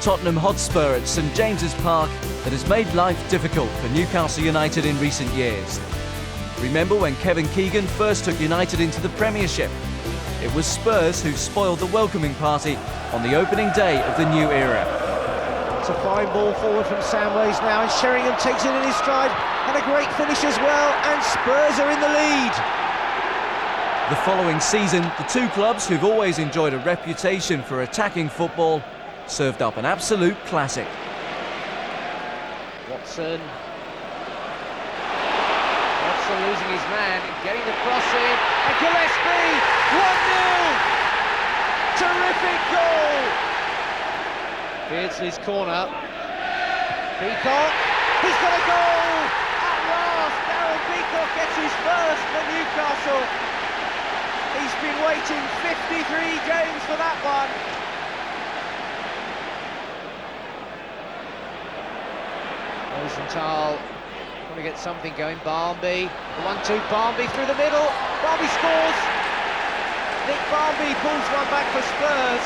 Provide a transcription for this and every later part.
Tottenham Hotspur at St James's Park that has made life difficult for Newcastle United in recent years. Remember when Kevin Keegan first took United into the Premiership? It was Spurs who spoiled the welcoming party on the opening day of the new era. It's a fine ball forward from Samways now, and Sheringham takes it in his stride, and a great finish as well, and Spurs are in the lead. The following season, the two clubs who've always enjoyed a reputation for attacking football served up an absolute classic. Watson losing his man, getting the cross in, and Gillespie, 1-0! Terrific goal! Beardsley's corner. Peacock, he's got a goal! At last, Darren Peacock gets his first for Newcastle. He's been waiting 53 games for that one. Rosenthal trying to get something going. Barmby, the 1-2, Barmby through the middle. Barmby scores. Nick Barmby pulls one back for Spurs.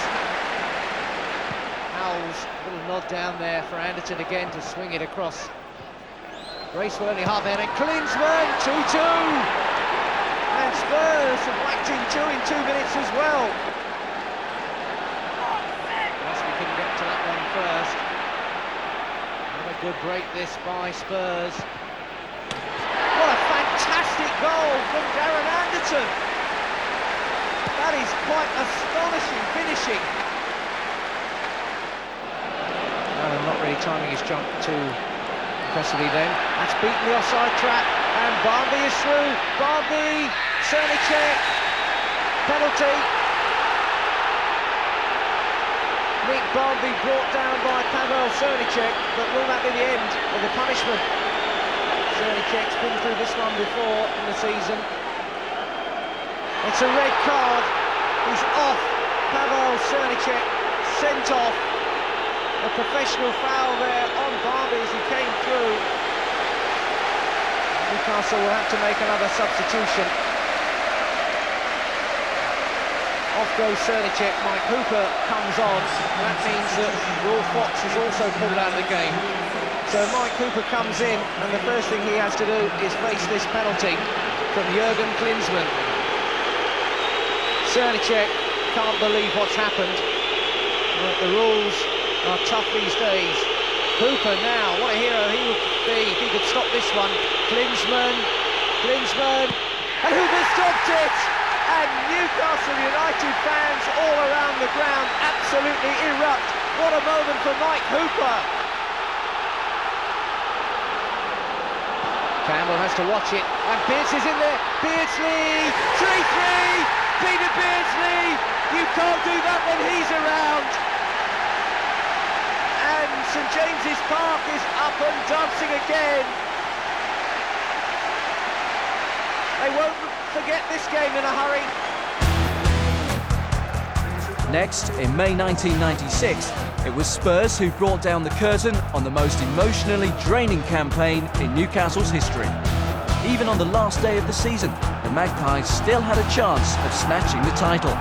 Howell's little nod down there for Anderton again to swing it across. Graceful only half end, and Klinsmann 2-2. And Spurs have whacked in 2 in 2 minutes as well. Unless we couldn't get to that one first. Another good break this by Spurs. What a fantastic goal from Darren Anderton. That is quite astonishing finishing. Allen not really timing his jump too impressively then. That's beaten the offside trap, and Barmby is through. Barmby, Cernicek, penalty. Nick Barmby brought down by Pavel Cernicek, but will that be the end of the punishment? Cernicek's been through this one before in the season. It's a red card. He's off. Pavel Cernicek sent off. A professional foul there on Barmby as he came through. Newcastle will have to make another substitution. Off goes Cernicek. Mike Hooper comes on. That means that Will Fox is also pulled out of the game. So Mike Hooper comes in, and the first thing he has to do is face this penalty from Jurgen Klinsmann. Cernicek can't believe what's happened. But the rules are tough these days. Hooper now, what a hero he would be if he could stop this one. Klinsmann, and Hooper stopped it! And Newcastle United fans all around the ground absolutely erupt. What a moment for Mike Hooper! Campbell has to watch it, and Beardsley's in there. Beardsley, 3-3! Peter Beardsley! You can't do that when he's around! And St James's Park is up and dancing again. They won't forget this game in a hurry. Next, in May 1996, it was Spurs who brought down the curtain on the most emotionally draining campaign in Newcastle's history. Even on the last day of the season, the Magpies still had a chance of snatching the title.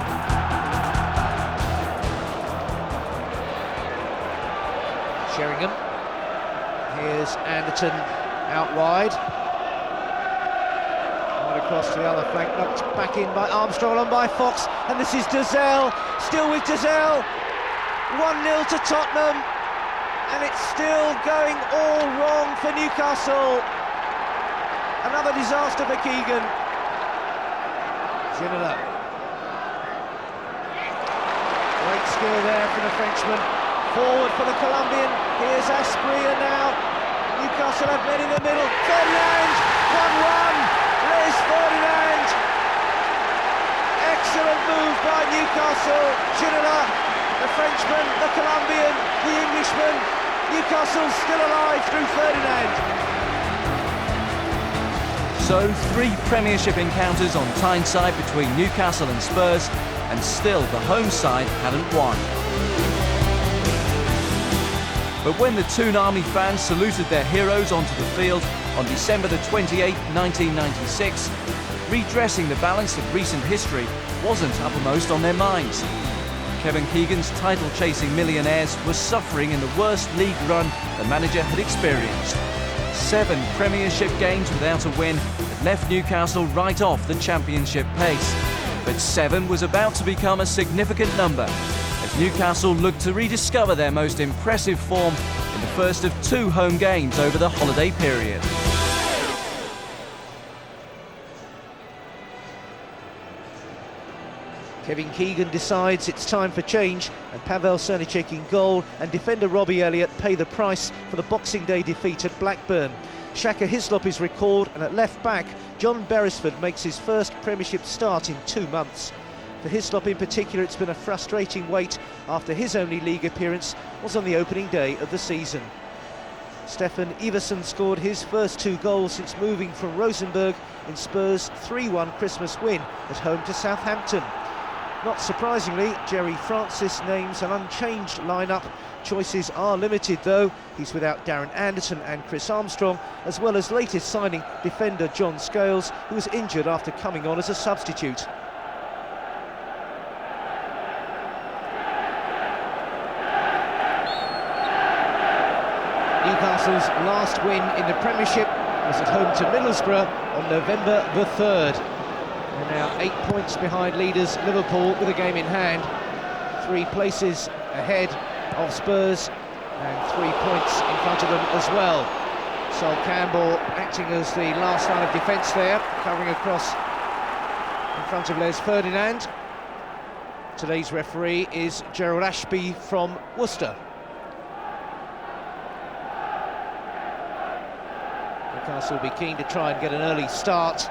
Sheringham. Here's Anderton out wide. Right across to the other flank, knocked back in by Armstrong, on by Fox, and this is Dazelle, still with Dazelle. 1-0 to Tottenham, and it's still going all wrong for Newcastle. Another disaster for Keegan. Ginola. Great skill there for the Frenchman. Forward for the Colombian. Here's Asprilla now. Newcastle have men in the middle. Ferdinand, 1-1. Les Ferdinand. Excellent move by Newcastle. Ginola, the Frenchman, the Colombian, the Englishman. Newcastle still alive through Ferdinand. So 3 Premiership encounters on Tyneside between Newcastle and Spurs, and still the home side hadn't won. But when the Toon Army fans saluted their heroes onto the field on December the 28th, 1996, redressing the balance of recent history wasn't uppermost on their minds. Kevin Keegan's title-chasing Millionaires were suffering in the worst league run the manager had experienced. 7 Premiership games without a win had left Newcastle right off the Championship pace. But 7 was about to become a significant number as Newcastle looked to rediscover their most impressive form in the first of 2 home games over the holiday period. Kevin Keegan decides it's time for change, and Pavel Cernicek in goal and defender Robbie Elliott pay the price for the Boxing Day defeat at Blackburn. Shaka Hislop is recalled, and at left back, John Beresford makes his first Premiership start in 2 months. For Hislop in particular, it's been a frustrating wait after his only league appearance was on the opening day of the season. Stefan Iversen scored his first 2 goals since moving from Rosenborg in Spurs' 3-1 Christmas win at home to Southampton. Not surprisingly, Jerry Francis names an unchanged lineup. Choices are limited though. He's without Darren Anderton and Chris Armstrong, as well as latest signing defender John Scales, who was injured after coming on as a substitute. Newcastle's last win in the Premiership was at home to Middlesbrough on November the 3rd. They're now 8 points behind leaders Liverpool with a game in hand, 3 places ahead of Spurs and 3 points in front of them as well. Sol Campbell acting as the last line of defence there, covering across in front of Les Ferdinand. Today's referee is Gerald Ashby from Worcester. Newcastle will be keen to try and get an early start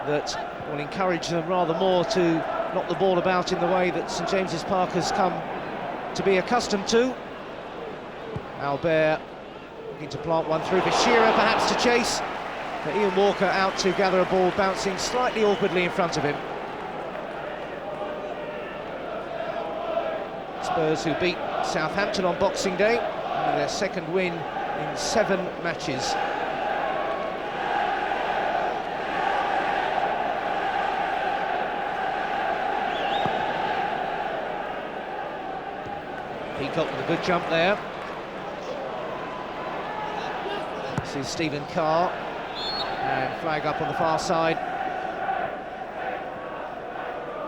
that will encourage them rather more to knock the ball about in the way that St James's Park has come to be accustomed to. Albert looking to plant one through for Shearer, perhaps to chase, but Ian Walker out to gather a ball bouncing slightly awkwardly in front of him. Spurs, who beat Southampton on Boxing Day, and their second win in 7 matches. Peacock with a good jump there. This is Stephen Carr, and flag up on the far side.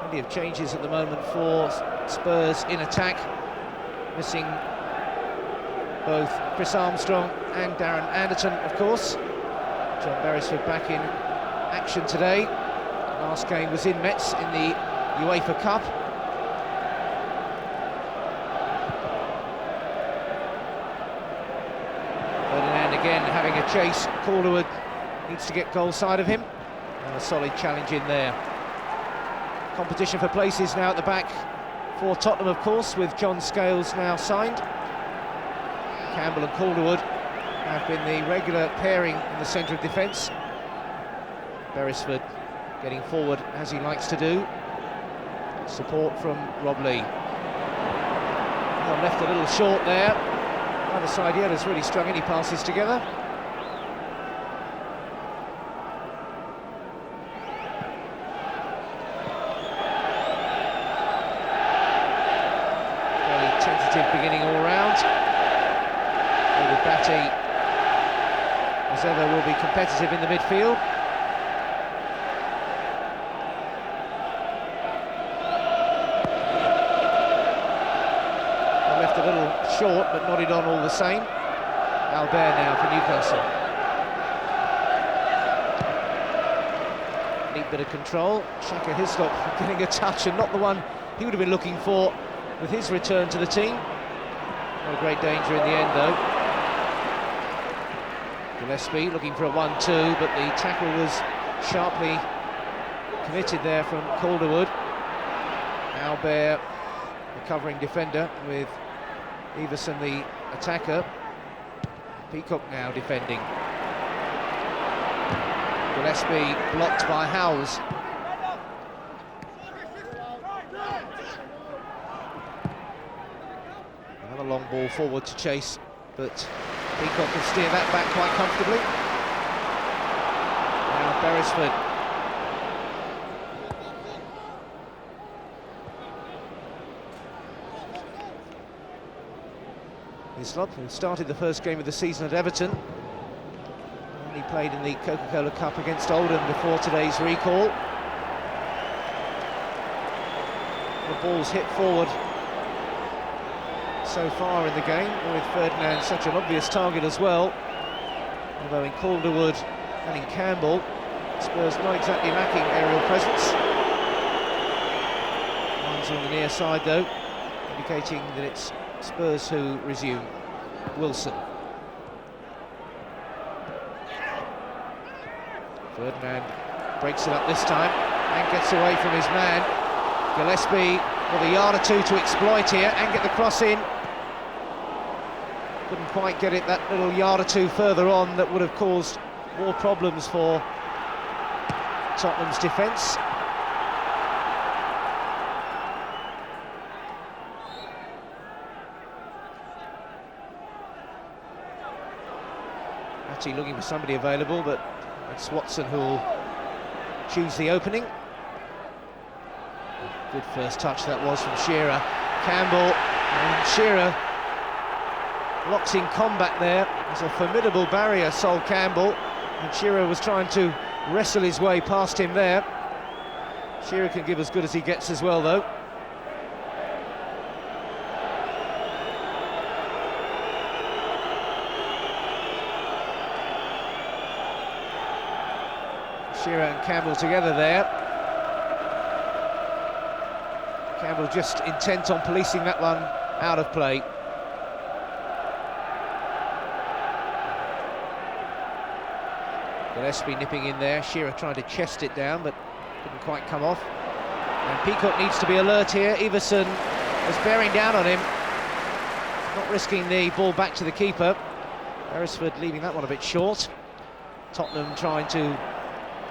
Plenty of changes at the moment for Spurs in attack, missing both Chris Armstrong and Darren Anderton, of course. John Beresford back in action today. Last game was in Metz in the UEFA Cup. Again, having a chase, Calderwood needs to get goal side of him, and a solid challenge in there. Competition for places now at the back for Tottenham, of course, with John Scales now signed. Campbell and Calderwood have been the regular pairing in the centre of defence. Beresford getting forward as he likes to do. Support from Rob Lee. Well, left a little short there. Either side yet has really strung any passes together. Very tentative beginning all round. David Batty, as ever, will be competitive in the midfield. Left a little short, but nodded on all the same. Albert now for Newcastle. Neat bit of control. Shaka Hislop getting a touch, and not the one he would have been looking for with his return to the team. Not a great danger in the end, though. Gillespie looking for a 1-2, but the tackle was sharply committed there from Calderwood. Albert, the covering defender, with Iversen the attacker. Peacock now defending. Gillespie blocked by Howells. Another long ball forward to chase, but Peacock can steer that back quite comfortably. Now Beresford. Hislop, who started the first game of the season at Everton. He played in the Coca-Cola Cup against Oldham before today's recall. The ball's hit forward so far in the game, with Ferdinand such an obvious target as well. Although in Calderwood and in Campbell, Spurs not exactly lacking aerial presence. One's on the near side though, indicating that it's Spurs who resume. Wilson. Ferdinand breaks it up this time and gets away from his man. Gillespie with a yard or two to exploit here and get the cross in. Couldn't quite get it that little yard or two further on that would have caused more problems for Tottenham's defence. Actually looking for somebody available, but it's Watson who'll choose the opening. Good first touch that was from Shearer. Campbell, and Shearer locks in combat there. There's a formidable barrier, Sol Campbell, and Shearer was trying to wrestle his way past him there. Shearer can give as good as he gets as well, though. Shearer and Campbell together there. Campbell just intent on policing that one out of play. Gillespie nipping in there, Shearer trying to chest it down but didn't quite come off. And Peacock needs to be alert here. Everson is bearing down on him, not risking the ball back to the keeper. Beresford leaving that one a bit short. Tottenham trying to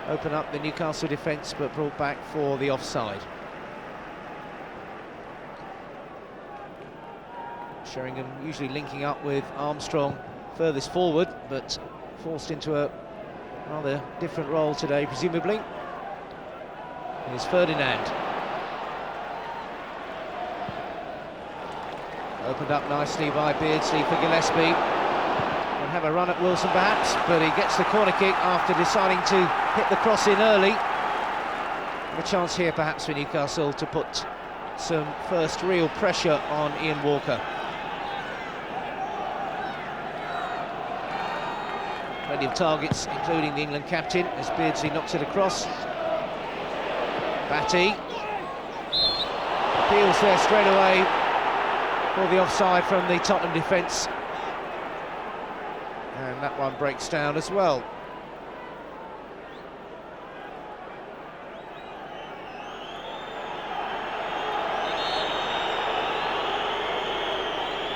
open up the Newcastle defence but brought back for the offside. Sheringham usually linking up with Armstrong furthest forward, but forced into a rather different role today, presumably. Here's Ferdinand. Opened up nicely by Beardsley for Gillespie. And have a run at Wilson perhaps, but he gets the corner kick after deciding to hit the cross in early. And a chance here perhaps for Newcastle to put some first real pressure on Ian Walker. Plenty of targets, including the England captain, as Beardsley knocks it across. Batty appeals there straight away for the offside from the Tottenham defence. And that one breaks down as well.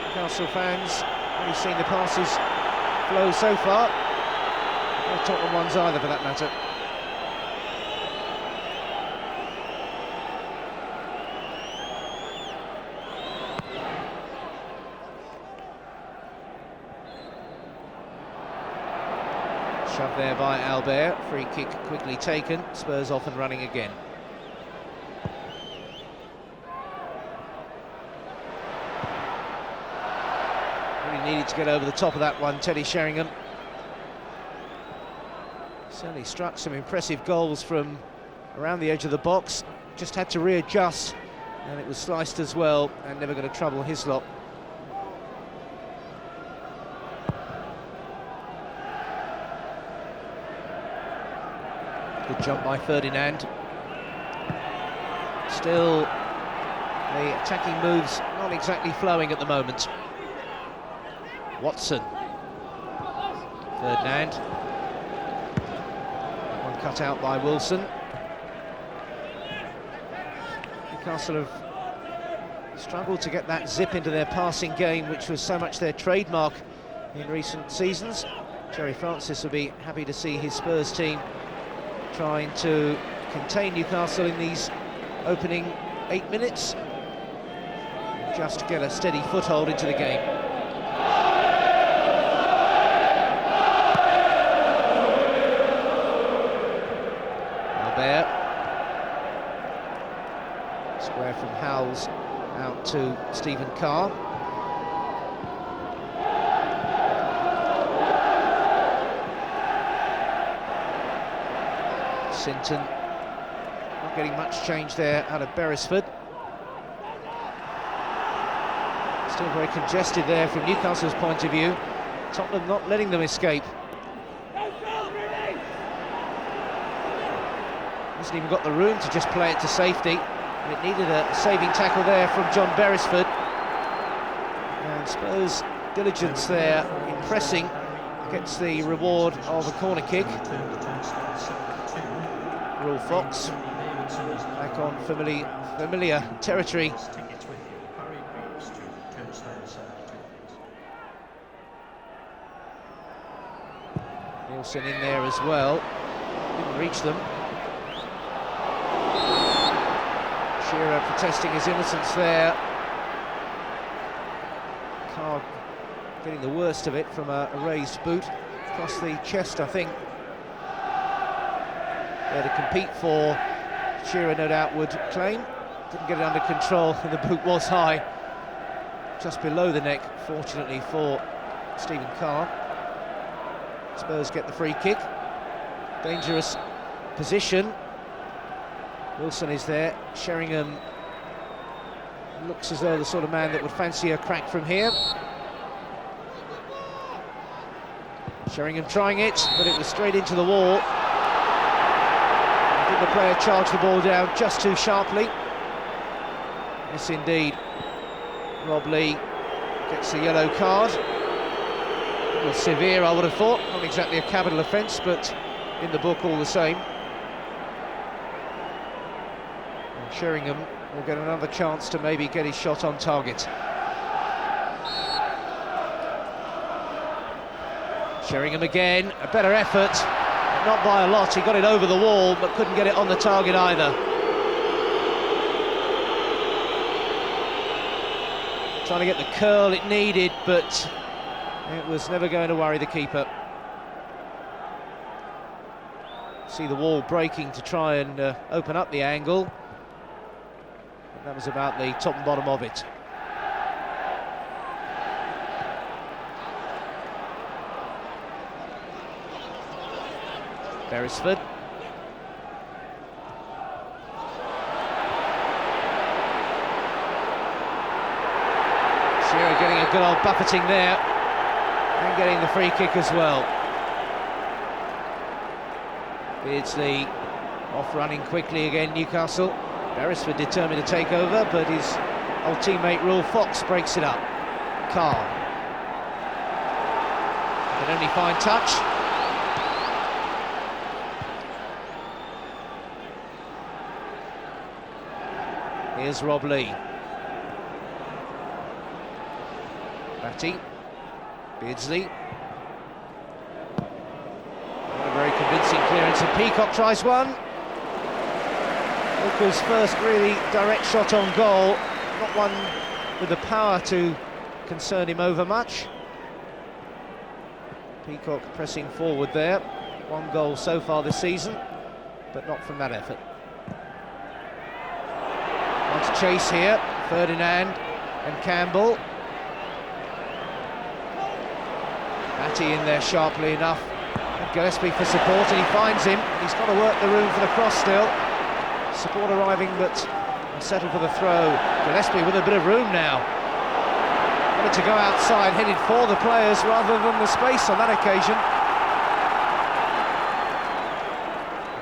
Newcastle fans, only seen the passes flow so far. Or Tottenham ones either, for that matter. Shoved there by Albert. Free kick quickly taken. Spurs off and running again. Really needed to get over the top of that one, Teddy Sheringham. Certainly struck some impressive goals from around the edge of the box. Just had to readjust, and it was sliced as well, and never going to trouble Hislop. Good jump by Ferdinand. Still, the attacking moves not exactly flowing at the moment. Watson. Ferdinand. One cut out by Wilson. Newcastle have struggled to get that zip into their passing game, which was so much their trademark in recent seasons. Jerry Francis will be happy to see his Spurs team trying to contain Newcastle in these opening 8 minutes, just to get a steady foothold into the game. Albert. Square from Howells out to Stephen Carr. Sinton not getting much change there out of Beresford. Still very congested there from Newcastle's point of view. Tottenham not letting them escape. Hasn't even got the room to just play it to safety. And it needed a saving tackle there from John Beresford. And Spurs' diligence there in pressing gets the reward of a corner kick. Will Fox back on familiar territory. Nielsen in there as well. Didn't reach them. Shearer protesting his innocence there. Carr getting the worst of it from a raised boot across the chest, I think. There to compete for, Shearer no doubt would claim. Didn't get it under control, and the boot was high, just below the neck, fortunately for Stephen Carr. Spurs get the free kick. Dangerous position. Wilson is there. Sheringham looks as though the sort of man that would fancy a crack from here. Sheringham trying it, but it was straight into the wall. Did the player charge the ball down just too sharply? Yes, indeed. Rob Lee gets the yellow card. A little severe, I would have thought. Not exactly a capital offence, but in the book all the same. And Sheringham will get another chance to maybe get his shot on target. Sheringham again, a better effort, not by a lot. He got it over the wall, but couldn't get it on the target either. Trying to get the curl it needed, but it was never going to worry the keeper. See the wall breaking to try and open up the angle. And that was about the top and bottom of it. Beresford. Shearer getting a good old buffeting there and getting the free kick as well. Beardsley off running quickly again, Newcastle. Beresford determined to take over, but his old teammate Will Fox breaks it up. Carr can only find touch. Here's Rob Lee. Batty. Beardsley. Not a very convincing clearance, and Peacock tries one. Walker's first really direct shot on goal. Not one with the power to concern him over much. Peacock pressing forward there. One goal so far this season, but not from that effort. On to chase here, Ferdinand and Campbell. Batty in there sharply enough. And Gillespie for support, and he finds him. He's got to work the room for the cross still. Support arriving, but settled for the throw. Gillespie with a bit of room now. Wanted to go outside, headed for the players rather than the space on that occasion.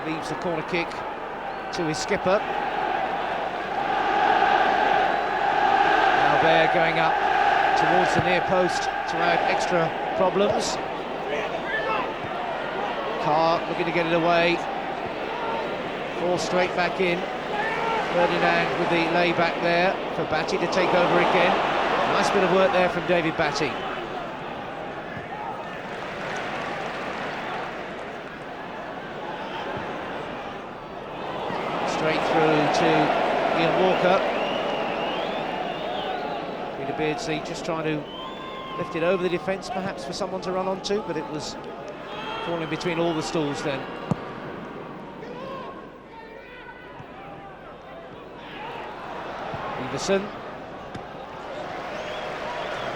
Leaves the corner kick to his skipper. There going up towards the near post to add extra problems. Carr looking to get it away. Forced straight back in. Ferdinand with the layback there for Batty to take over again. Nice bit of work there from David Batty. Straight through to Ian Walker. Beardsley just trying to lift it over the defence, perhaps for someone to run onto, but it was falling between all the stools then. Everson. It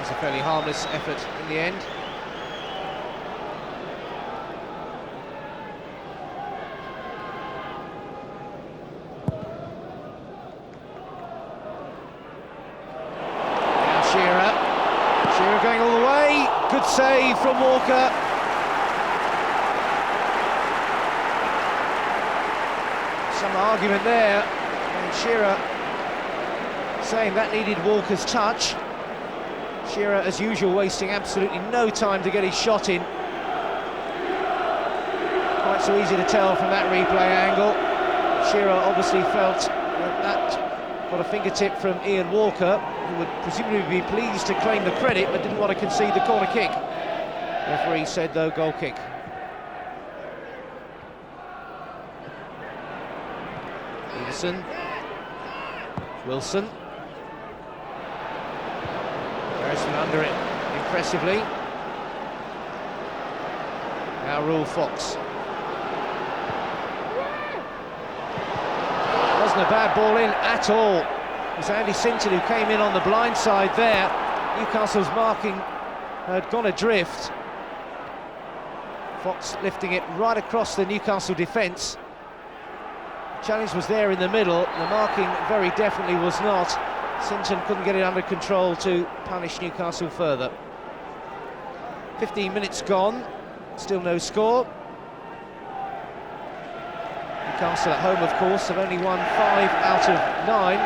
was a fairly harmless effort in the end. going all the way. Good save from Walker. Some argument there, and Shearer saying that needed Walker's touch. Shearer, as usual, wasting absolutely no time to get his shot in. Quite so easy to tell from that replay angle. Shearer obviously felt that got a fingertip from Ian Walker, who would presumably be pleased to claim the credit, but didn't want to concede the corner kick. The referee said, though, goal kick. Wilson. Harrison under it impressively. Now Rule Fox. Wasn't a bad ball in at all. It was Andy Sinton who came in on the blind side there. Newcastle's marking had gone adrift. Fox lifting it right across the Newcastle defence. Challenge was there in the middle, the marking very definitely was not. Sinton couldn't get it under control to punish Newcastle further. 15 minutes gone, still no score. Newcastle at home, of course, have only won 5 out of 9.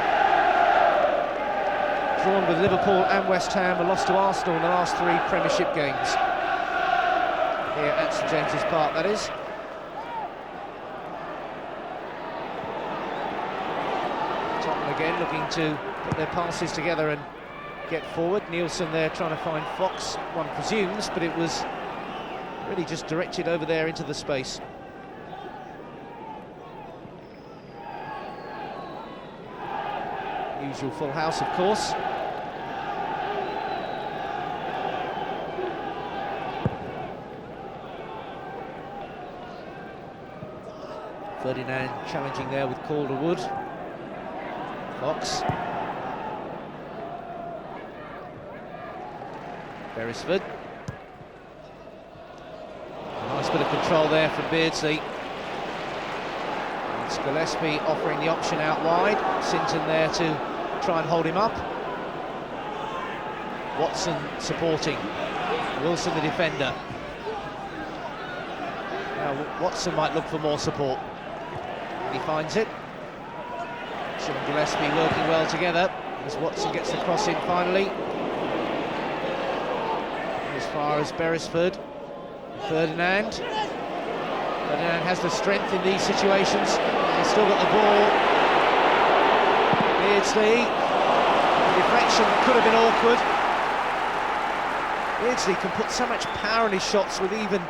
Drawn with Liverpool and West Ham, and lost to Arsenal in the last 3 Premiership games. Here at St James's Park, that is. Again, looking to put their passes together and get forward. Nielsen there trying to find Fox, one presumes, but it was really just directed over there into the space. Usual full house, of course. Ferdinand challenging there with Calderwood. Fox. Beresford. Nice bit of control there from Beardsley. And Gillespie offering the option out wide. Sinton there to try and hold him up. Watson supporting. Wilson the defender. Now Watson might look for more support. And he finds it. And Gillespie working well together as Watson gets the cross in finally. As far as Beresford. Ferdinand. Ferdinand has the strength in these situations. He's still got the ball. Beardsley. The deflection could have been awkward. Beardsley can put so much power in his shots with even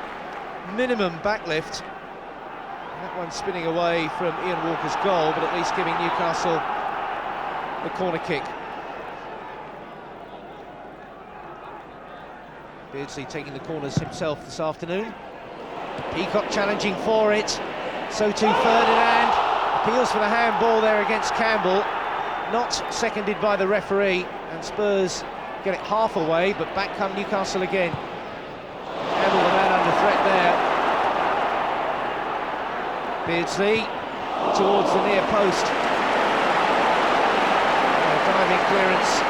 minimum backlift. That one spinning away from Ian Walker's goal, but at least giving Newcastle the corner kick. Beardsley taking the corners himself this afternoon. Peacock challenging for it. So too Ferdinand. Appeals for the handball there against Campbell. Not seconded by the referee, and Spurs get it half away, but back come Newcastle again. Campbell the man under threat there. Beardsley towards the near post. Diving clearance.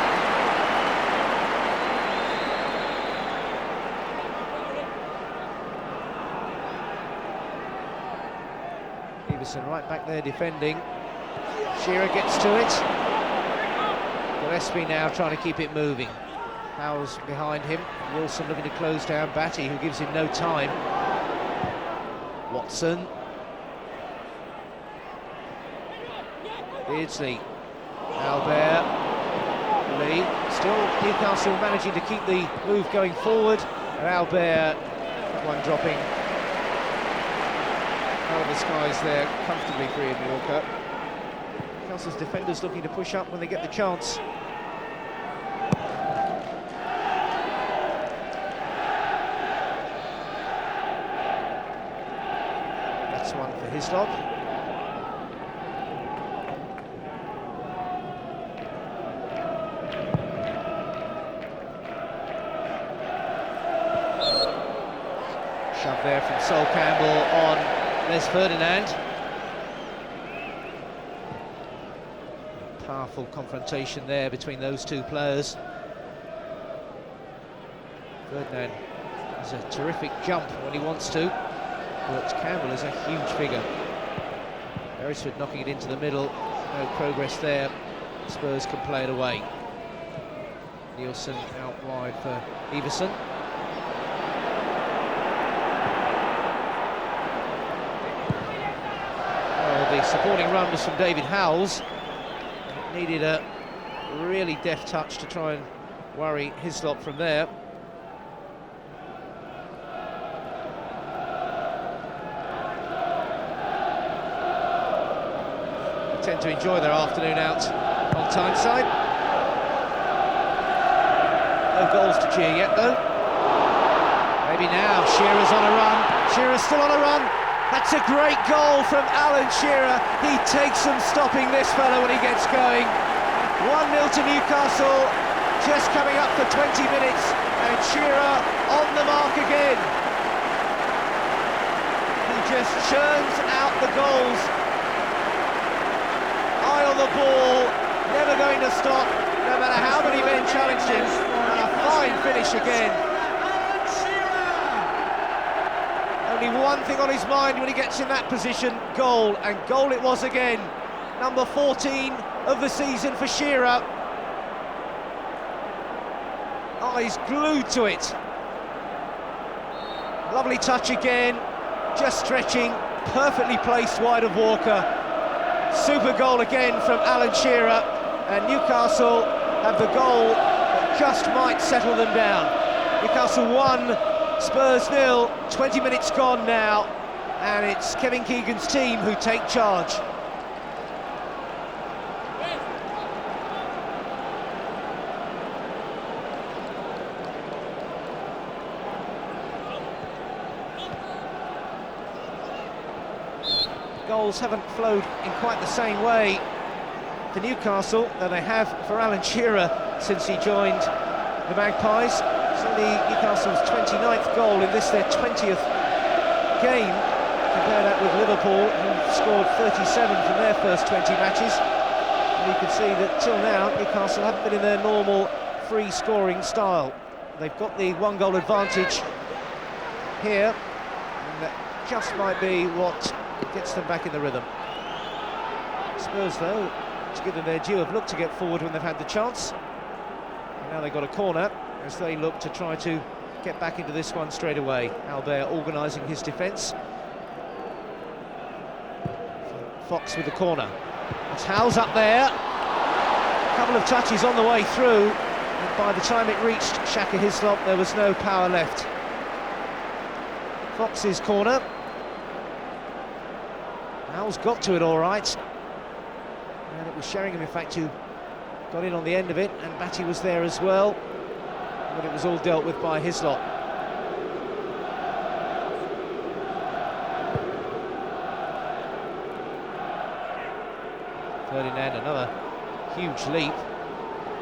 Everson right back there defending. Shearer gets to it. Gillespie now trying to keep it moving. Howell's behind him. Wilson looking to close down Batty, who gives him no time. Watson. Beardsley. Albert. Lee. Still Newcastle managing to keep the move going forward. And Albert, one dropping out of the skies there, comfortably for Ian Walker. Newcastle's defenders looking to push up when they get the chance. That's one for Hislop. Shove there from Sol Campbell on Les Ferdinand. Powerful confrontation there between those two players. Ferdinand has a terrific jump when he wants to, but Campbell is a huge figure. Beresford knocking it into the middle, no progress there. Spurs can play it away. Nielsen out wide for Everson. Oh, the supporting run was from David Howells. It needed a really deft touch to try and worry Hislop from there. They tend to enjoy their afternoon out on Tyneside. No goals to cheer yet, though. Maybe now. Shearer's on a run. Shearer's still on a run. That's a great goal from Alan Shearer. He takes some stopping this fella when he gets going. 1-0 to Newcastle, just coming up for 20 minutes, and Shearer on the mark again. He just churns out the goals. Eye on the ball, never going to stop, no matter how many men challenged him, and a fine finish again. Only one thing on his mind when he gets in that position, goal, and goal it was again. Number 14 of the season for Shearer. Eyes glued to it. Lovely touch again, just stretching, perfectly placed wide of Walker. Super goal again from Alan Shearer, and Newcastle have the goal that just might settle them down. Newcastle 1, Spurs 0, 20 minutes gone now, and it's Kevin Keegan's team who take charge. Goals haven't flowed in quite the same way for Newcastle that they have for Alan Shearer since he joined the Magpies. It's only Newcastle's 29th goal in this, their 20th game. Compare that with Liverpool, who scored 37 from their first 20 matches. And you can see that till now Newcastle haven't been in their normal free scoring style. They've got the 1-goal advantage here, and that just might be what gets them back in the rhythm. Spurs, though, to give them their due, have looked to get forward when they've had the chance. And now they've got a corner as they look to try to get back into this one straight away. Albert organising his defence. Fox with the corner. It's Howells up there. A couple of touches on the way through, and by the time it reached Shaka Hislop, there was no power left. Fox's corner. Howells got to it all right, and it was Sheringham, in fact, who got in on the end of it, and Batty was there as well, but it was all dealt with by Hislop. Ferdinand, another huge leap.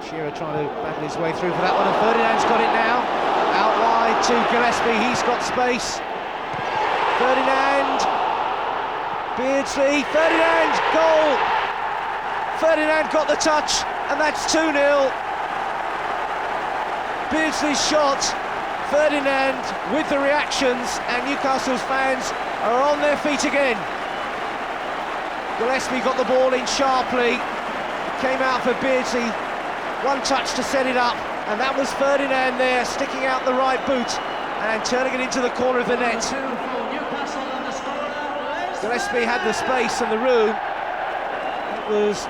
Shearer trying to battle his way through for that one, and Ferdinand's got it now. Out wide to Gillespie, he's got space. Ferdinand. Beardsley, Ferdinand, goal! Ferdinand got the touch, and that's 2-0. Beardsley's shot, Ferdinand with the reactions, and Newcastle's fans are on their feet again. Gillespie got the ball in sharply, came out for Beardsley, one touch to set it up, and that was Ferdinand there, sticking out the right boot and turning it into the corner of the net. Gillespie had the space and the room. It was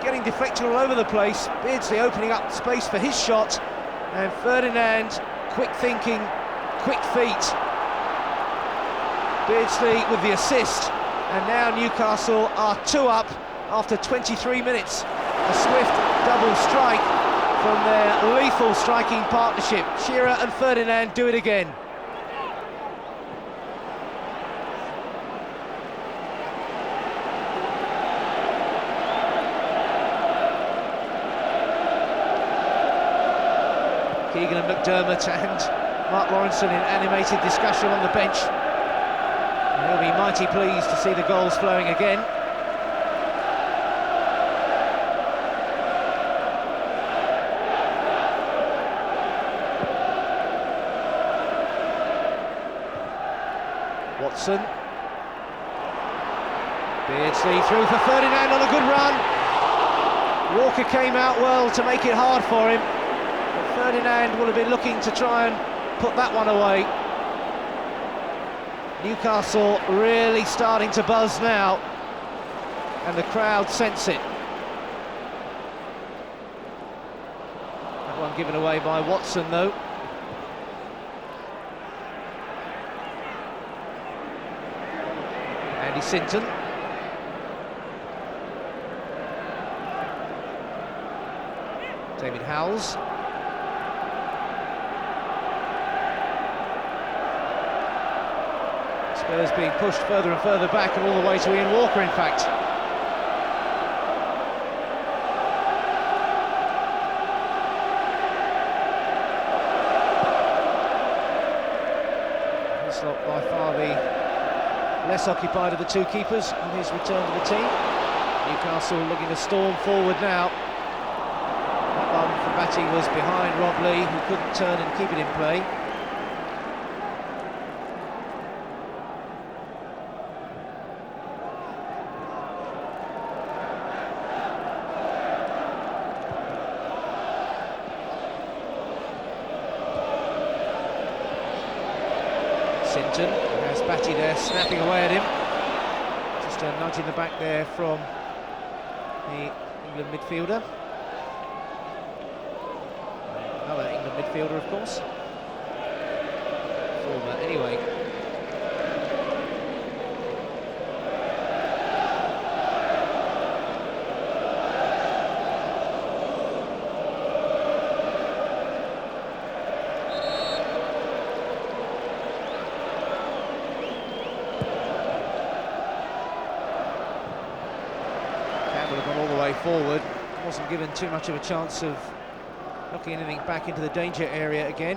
getting deflected all over the place. Beardsley opening up space for his shot, and Ferdinand, quick thinking, quick feet. Beardsley with the assist, and now Newcastle are 2 up after 23 minutes. A swift double strike from their lethal striking partnership. Shearer and Ferdinand do it again. Keegan and McDermott and Mark Lawrenson in animated discussion on the bench. And he'll be mighty pleased to see the goals flowing again. Watson. Beardsley through for Ferdinand on a good run. Walker came out well to make it hard for him. But Ferdinand will have been looking to try and put that one away. Newcastle really starting to buzz now, and the crowd sense it. That one given away by Watson though. Andy Sinton. David Howells. Spurs being pushed further and further back, and all the way to Ian Walker, in fact. Hislop by far the less occupied of the two keepers on his return to the team. Newcastle looking to storm forward now. That one for Batty was behind Rob Lee, who couldn't turn and keep it in play. Sinton has Batty there snapping away at him. Just a nudge in the back there from the England midfielder. Another England midfielder, of course. Former, anyway. Campbell had gone all the way forward. Wasn't given too much of a chance of knocking anything back into the danger area again.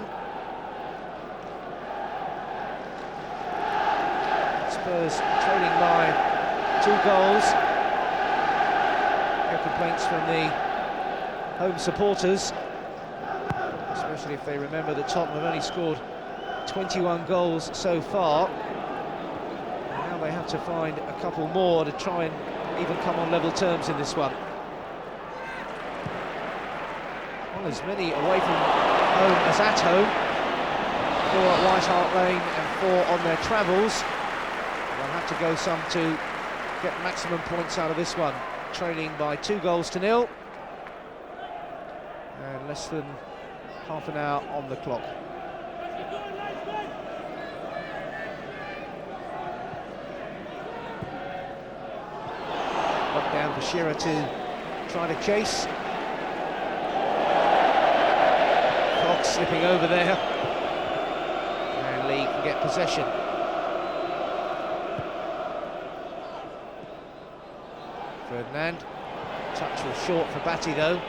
Spurs trailing by 2 goals. No complaints from the home supporters, especially if they remember that Tottenham have only scored 21 goals so far. And now they have to find a couple more to try and even come on level terms in this one. As many away from home as at home. 4 at White Hart Lane and 4 on their travels. They'll have to go some to get maximum points out of this one. Trailing by 2 goals to 0. And less than half an hour on the clock. Up down for Shearer to try to chase. Slipping over there, and Lee can get possession. Ferdinand, touch was short for Batty though.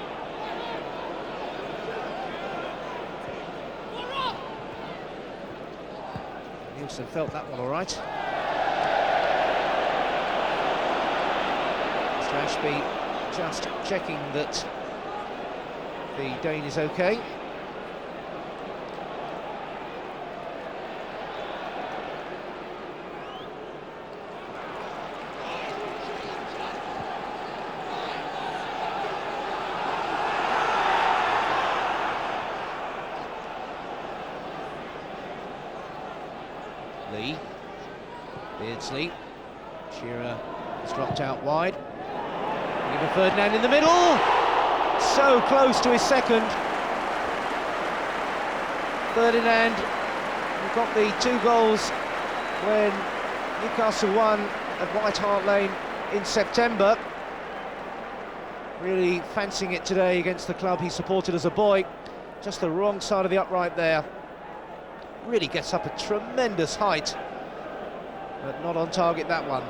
Nielsen felt that one all right. Mr. Ashby just checking that the Dane is okay. Lee, Beardsley, Shearer has dropped out wide. Give Ferdinand in the middle, so close to his second. Ferdinand got the 2 goals when Newcastle won at White Hart Lane in September. Really fancying it today against the club he supported as a boy. Just the wrong side of the upright there. Really gets up a tremendous height, but not on target that one.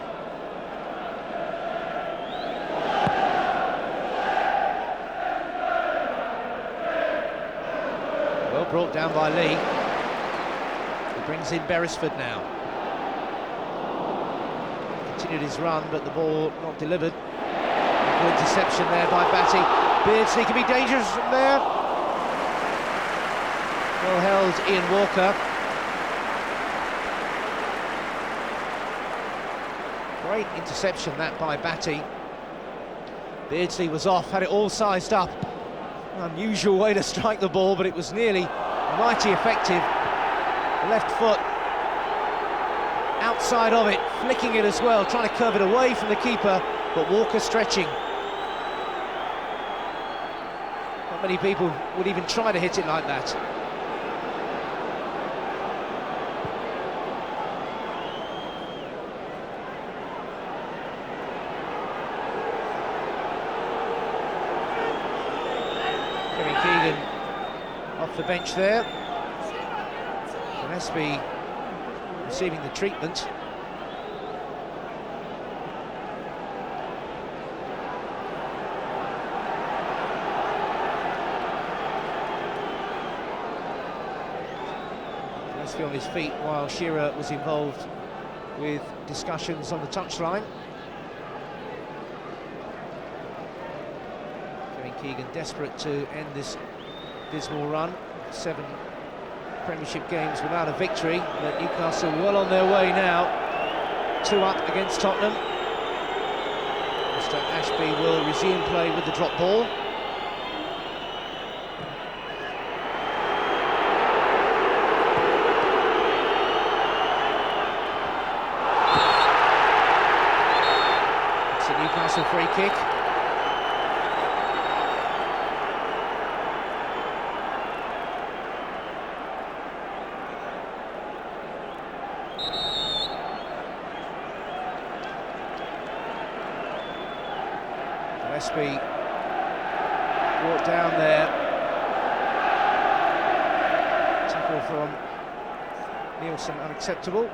Well brought down by Lee. He brings in Beresford now. Continued his run, but the ball not delivered. Good interception there by Batty. Beardsley can be dangerous from there. Well held Ian Walker. Great interception that by Batty. Beardsley was off, had it all sized up. Unusual way to strike the ball, but it was nearly mighty effective. The left foot outside of it, flicking it as well, trying to curve it away from the keeper, but Walker stretching. Not many people would even try to hit it like that. Kevin Keegan off the bench there. Gillespie receiving the treatment. Gillespie on his feet while Shearer was involved with discussions on the touchline. Kevin Keegan desperate to end this dismal run. 7 Premiership games without a victory, but Newcastle well on their way now. 2 up against Tottenham. Mr. Ashby will resume play with the drop ball. It's a Newcastle free kick. Gillespie brought down there. Tackle from Nielsen unacceptable.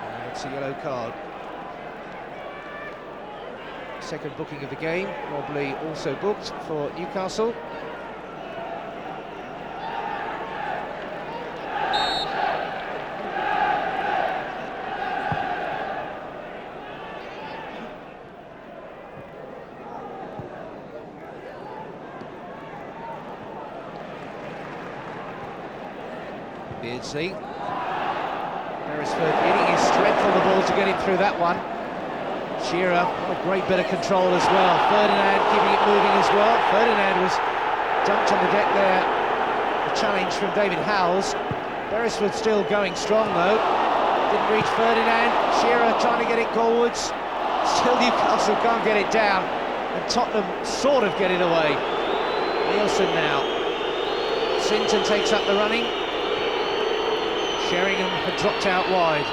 And it's a yellow card. Second booking of the game, Mobley also booked for Newcastle. Beardsley. Beresford needing his strength on the ball to get him through that one. Shearer, a great bit of control as well. Ferdinand keeping it moving as well. Ferdinand was dumped on the deck there. The challenge from David Howells. Beresford still going strong though. Didn't reach Ferdinand. Shearer trying to get it goalwards. Still Newcastle can't get it down. And Tottenham sort of get it away. Nielsen now. Sinton takes up the running. Sheringham had dropped out wide.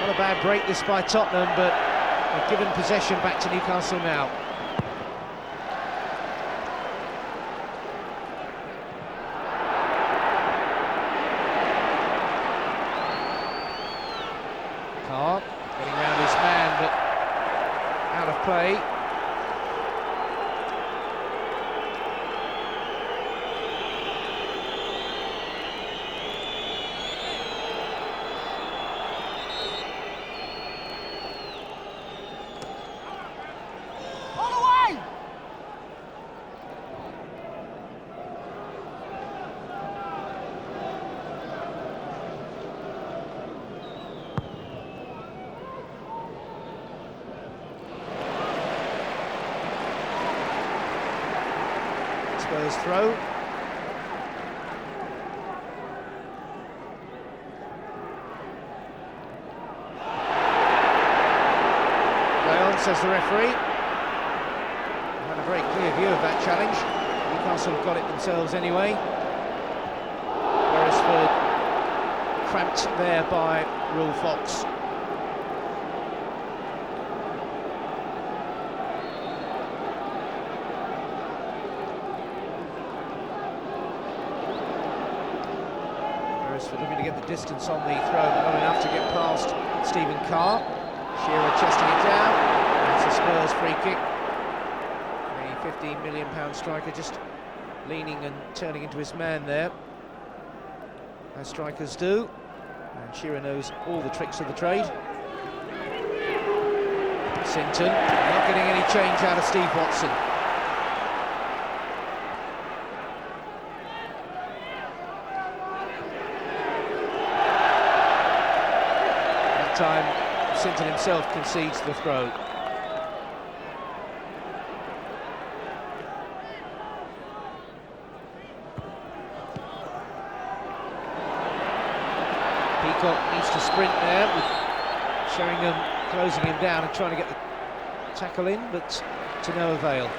Not a bad break this by Tottenham, but they've given possession back to Newcastle now. Carr getting round his man, but out of play. Spurs throw. Play on, says the referee. Had a very clear view of that challenge. Newcastle have got it themselves anyway. Beresford cramped there by Will Fox. Beresford looking to get the distance on the throw, but not enough to get past Stephen Carr. Shearer chesting it down. That's a Spurs free kick. The £15 million striker just leaning and turning into his man there, as strikers do. And Shearer knows all the tricks of the trade. Sinton not getting any change out of Steve Watson. that time, Sinton himself concedes the throw. Peacock needs to sprint there, with Sheringham closing him down and trying to get the tackle in, but to no avail.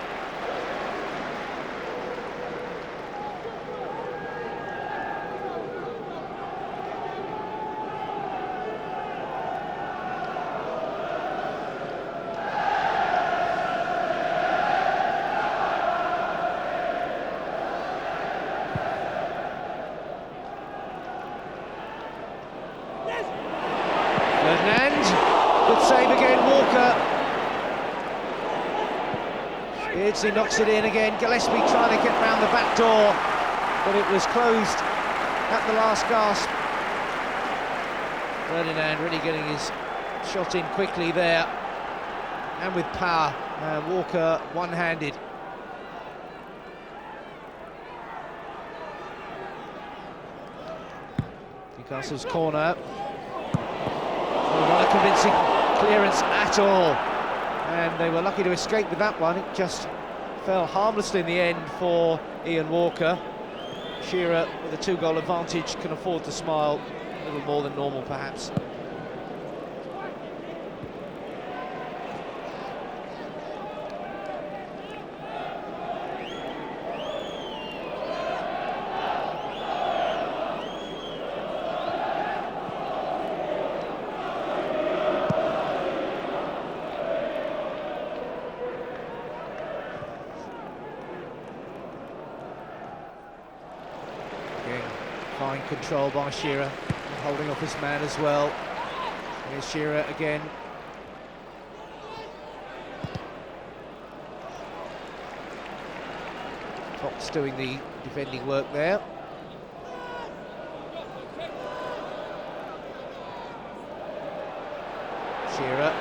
Ferdinand, good save again, Walker. Beardsley knocks it in again, Gillespie trying to get round the back door, but it was closed at the last gasp. Ferdinand really getting his shot in quickly there, and with power. Walker one-handed. Newcastle's corner. Not a convincing clearance at all, and they were lucky to escape with that one. It just fell harmlessly in the end for Ian Walker. Shearer, with a 2-goal advantage, can afford to smile a little more than normal, perhaps. Fine control by Shearer, holding off his man as well. Here's Shearer again. Fox doing the defending work there. Shearer,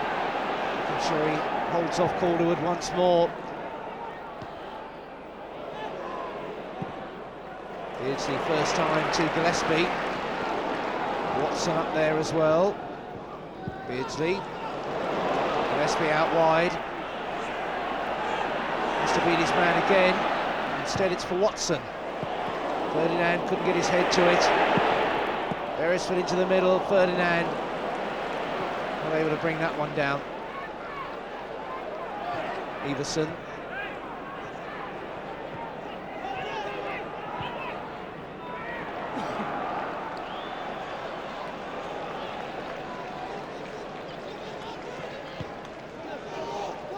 making sure he holds off Calderwood once more. Beardsley first time to Gillespie. Watson up there as well. Beardsley. Gillespie out wide. Has to beat his man again. Instead it's for Watson. Ferdinand couldn't get his head to it. Beresford into the middle. Ferdinand not able to bring that one down. Everson.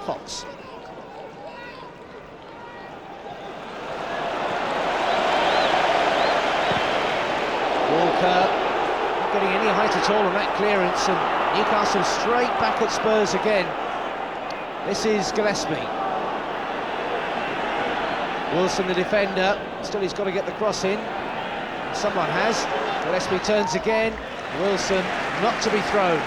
Fox. Walker not getting any height at all on that clearance, and Newcastle straight back at Spurs again. This is Gillespie. Wilson, the defender, still he's got to get the cross in. Someone has. Gillespie turns again. Wilson not to be thrown.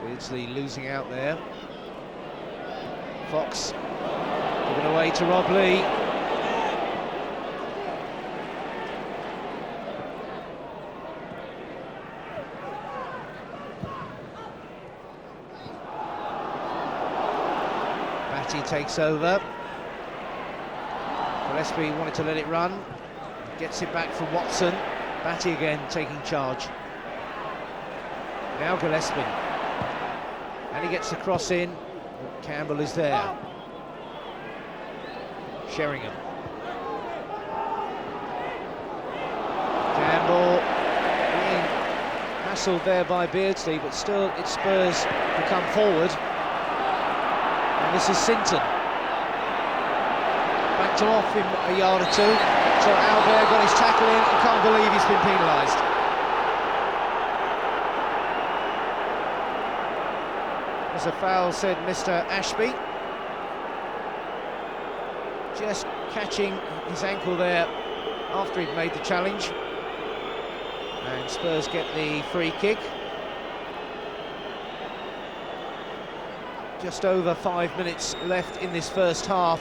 Beardsley losing out there. Fox given away to Rob Lee. Batty takes over. Gillespie wanted to let it run. Gets it back from Watson. Batty again taking charge. Now Gillespie. And he gets the cross in. Campbell is there. Sheringham. Campbell being hassled there by Beardsley, but still it's Spurs who come forward. And this is Sinton. Backed off him a yard or two. So Albert got his tackle in and can't believe he's been penalised. As a foul, said Mr. Ashby. Just catching his ankle there after he'd made the challenge. And Spurs get the free kick. Just over 5 minutes left in this first half.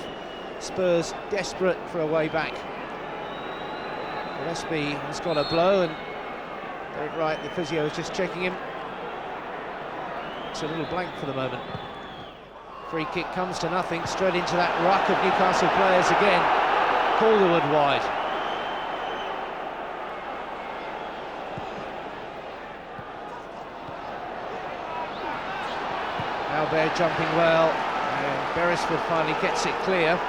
Spurs desperate for a way back. Gillespie has got a blow, and Derek Wright, the physio, is just checking him. It's a little blank for the moment. Free kick comes to nothing, straight into that ruck of Newcastle players again. Calderwood wide. Albert jumping well, and Beresford finally gets it clear.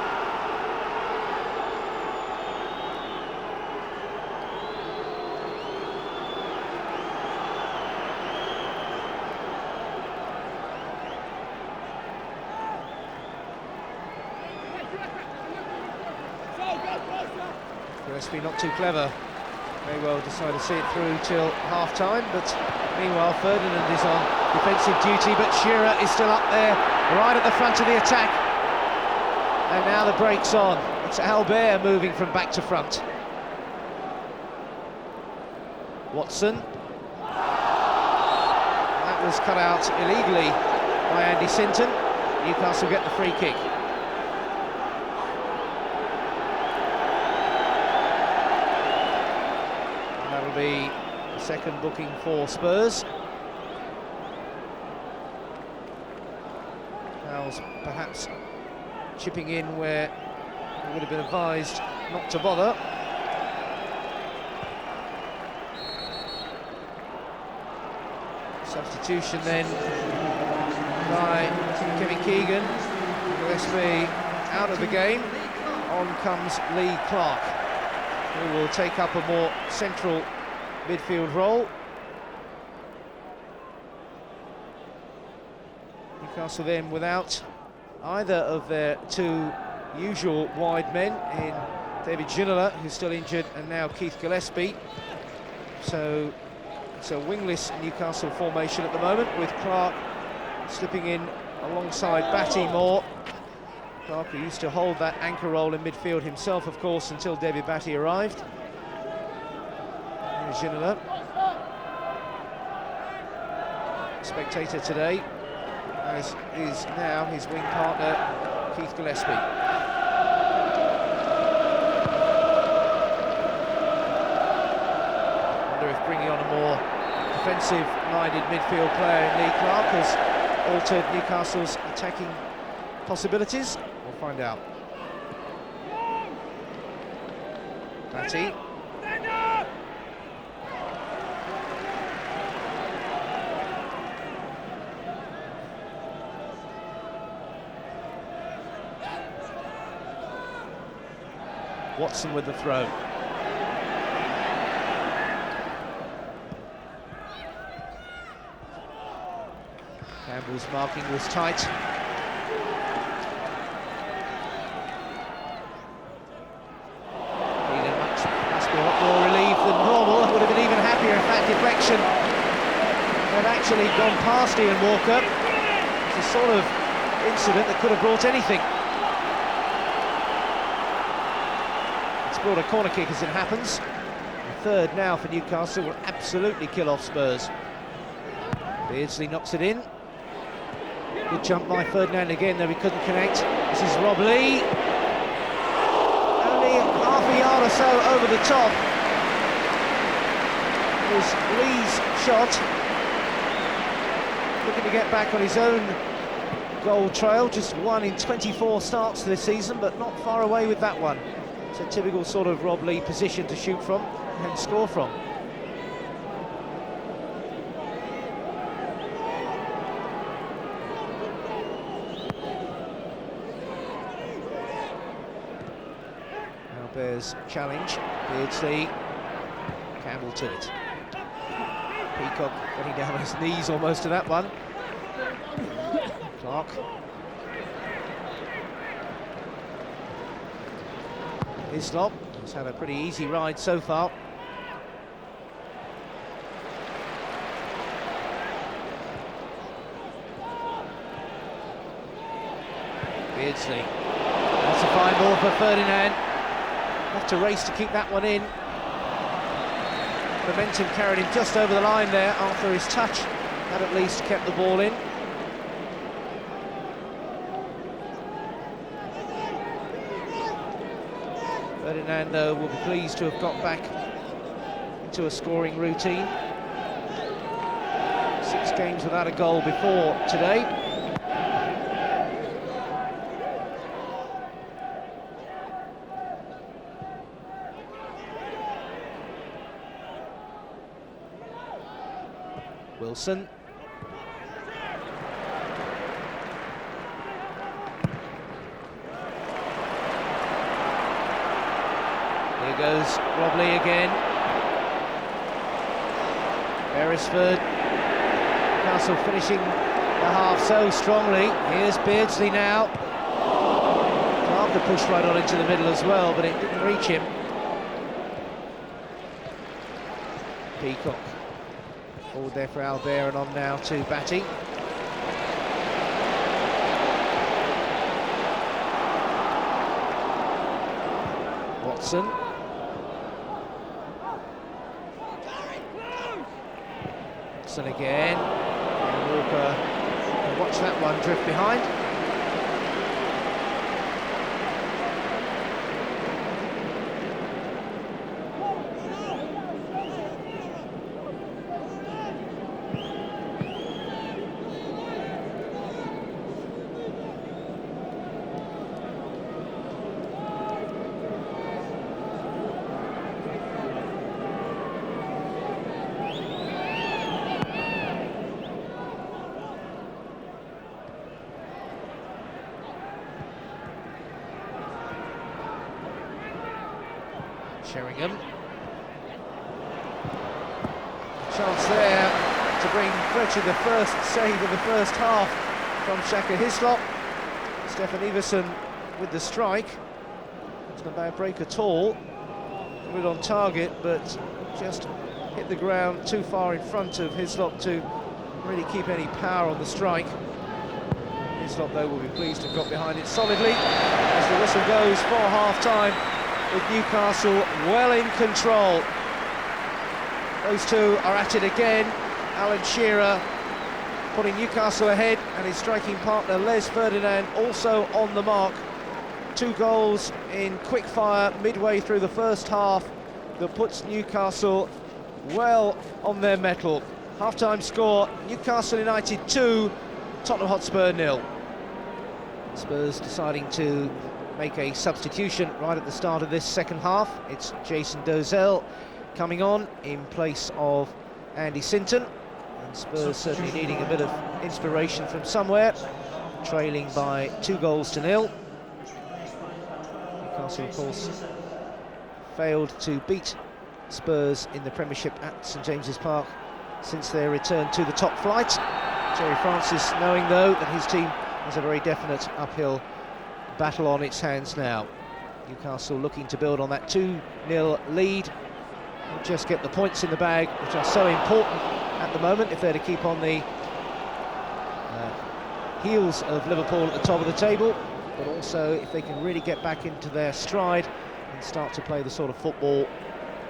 Gillespie not too clever. May well decide to see it through till half-time, but meanwhile Ferdinand is on defensive duty, but Shearer is still up there, right at the front of the attack. And now the break's on. It's Albert moving from back to front. Watson. That was cut out illegally by Andy Sinton. Newcastle get the free kick. Be the second booking for Spurs. Fouls perhaps chipping in where it would have been advised not to bother. Substitution then by Kevin Keegan. Gillespie out of the game. On comes Lee Clark, who will take up a more central midfield role. Newcastle then without either of their two usual wide men in David Ginola, who's still injured, and now Keith Gillespie. So it's a wingless Newcastle formation at the moment, with Clark slipping in alongside Batty more. Clark, who used to hold that anchor role in midfield himself, of course, until David Batty arrived. Ginola, spectator today, as is now his wing partner Keith Gillespie. I wonder if bringing on a more defensive-minded midfield player in Lee Clark has altered Newcastle's attacking possibilities. We'll find out. Batty. Watson with the throw. Campbell's marking was tight. Keegan must be a lot more relieved than normal. Would have been even happier if that deflection had actually gone past Ian Walker. It's a sort of incident that could have brought anything. Brought a corner kick as it happens. The third now for Newcastle will absolutely kill off Spurs. Beardsley knocks it in. Good jump by Ferdinand again, though he couldn't connect. This is Rob Lee. Only half a yard or so over the top. It was Lee's shot. Looking to get back on his own goal trail. Just 1 in 24 starts this season, but not far away with that one. It's a typical sort of Rob Lee position to shoot from and score from. Albert's challenge. Beardsley. Campbell to it. Peacock getting down on his knees almost to that one. Clark. Hislop has had a pretty easy ride so far. Beardsley. That's a fine ball for Ferdinand. Have to race to keep that one in. momentum carried him just over the line there after his touch. That at least kept the ball in. Ferdinand, though, will be pleased to have got back into a scoring routine. 6 games without a goal before today. Wilson. Here goes Robley again. Beresford. Newcastle finishing the half so strongly. Here's Beardsley now. After pushed right on into the middle as well, but it didn't reach him. Peacock. Forward there for Albert, and on now to Batty. Watson. Watson again. And Walker can watch that one drift behind. Sheringham. Chance there to bring virtually the first save of the first half from Shaka Hislop. Stefan Iversen with the strike. It's not a bad break at all. Good on target, but just hit the ground too far in front of Hislop to really keep any power on the strike. Hislop, though, will be pleased to have got behind it solidly as the whistle goes for half-time, with Newcastle well in control. Those two are at it again. Alan Shearer putting Newcastle ahead, and his striking partner Les Ferdinand also on the mark. 2 goals in quick fire midway through the first half that puts Newcastle well on their mettle. Half-time score, Newcastle United 2, Tottenham Hotspur 0. Spurs deciding to make a substitution right at the start of this second half. It's Jason Dozel coming on in place of Andy Sinton, and Spurs certainly needing a bit of inspiration from somewhere, trailing by 2-0. Newcastle, of course, failed to beat Spurs in the Premiership at St James's Park since their return to the top flight. Terry Francis knowing, though, that his team has a very definite uphill battle on its hands now. Newcastle looking to build on that 2-0 lead and just get the points in the bag, which are so important at the moment if they're to keep on the heels of Liverpool at the top of the table, but also if they can really get back into their stride and start to play the sort of football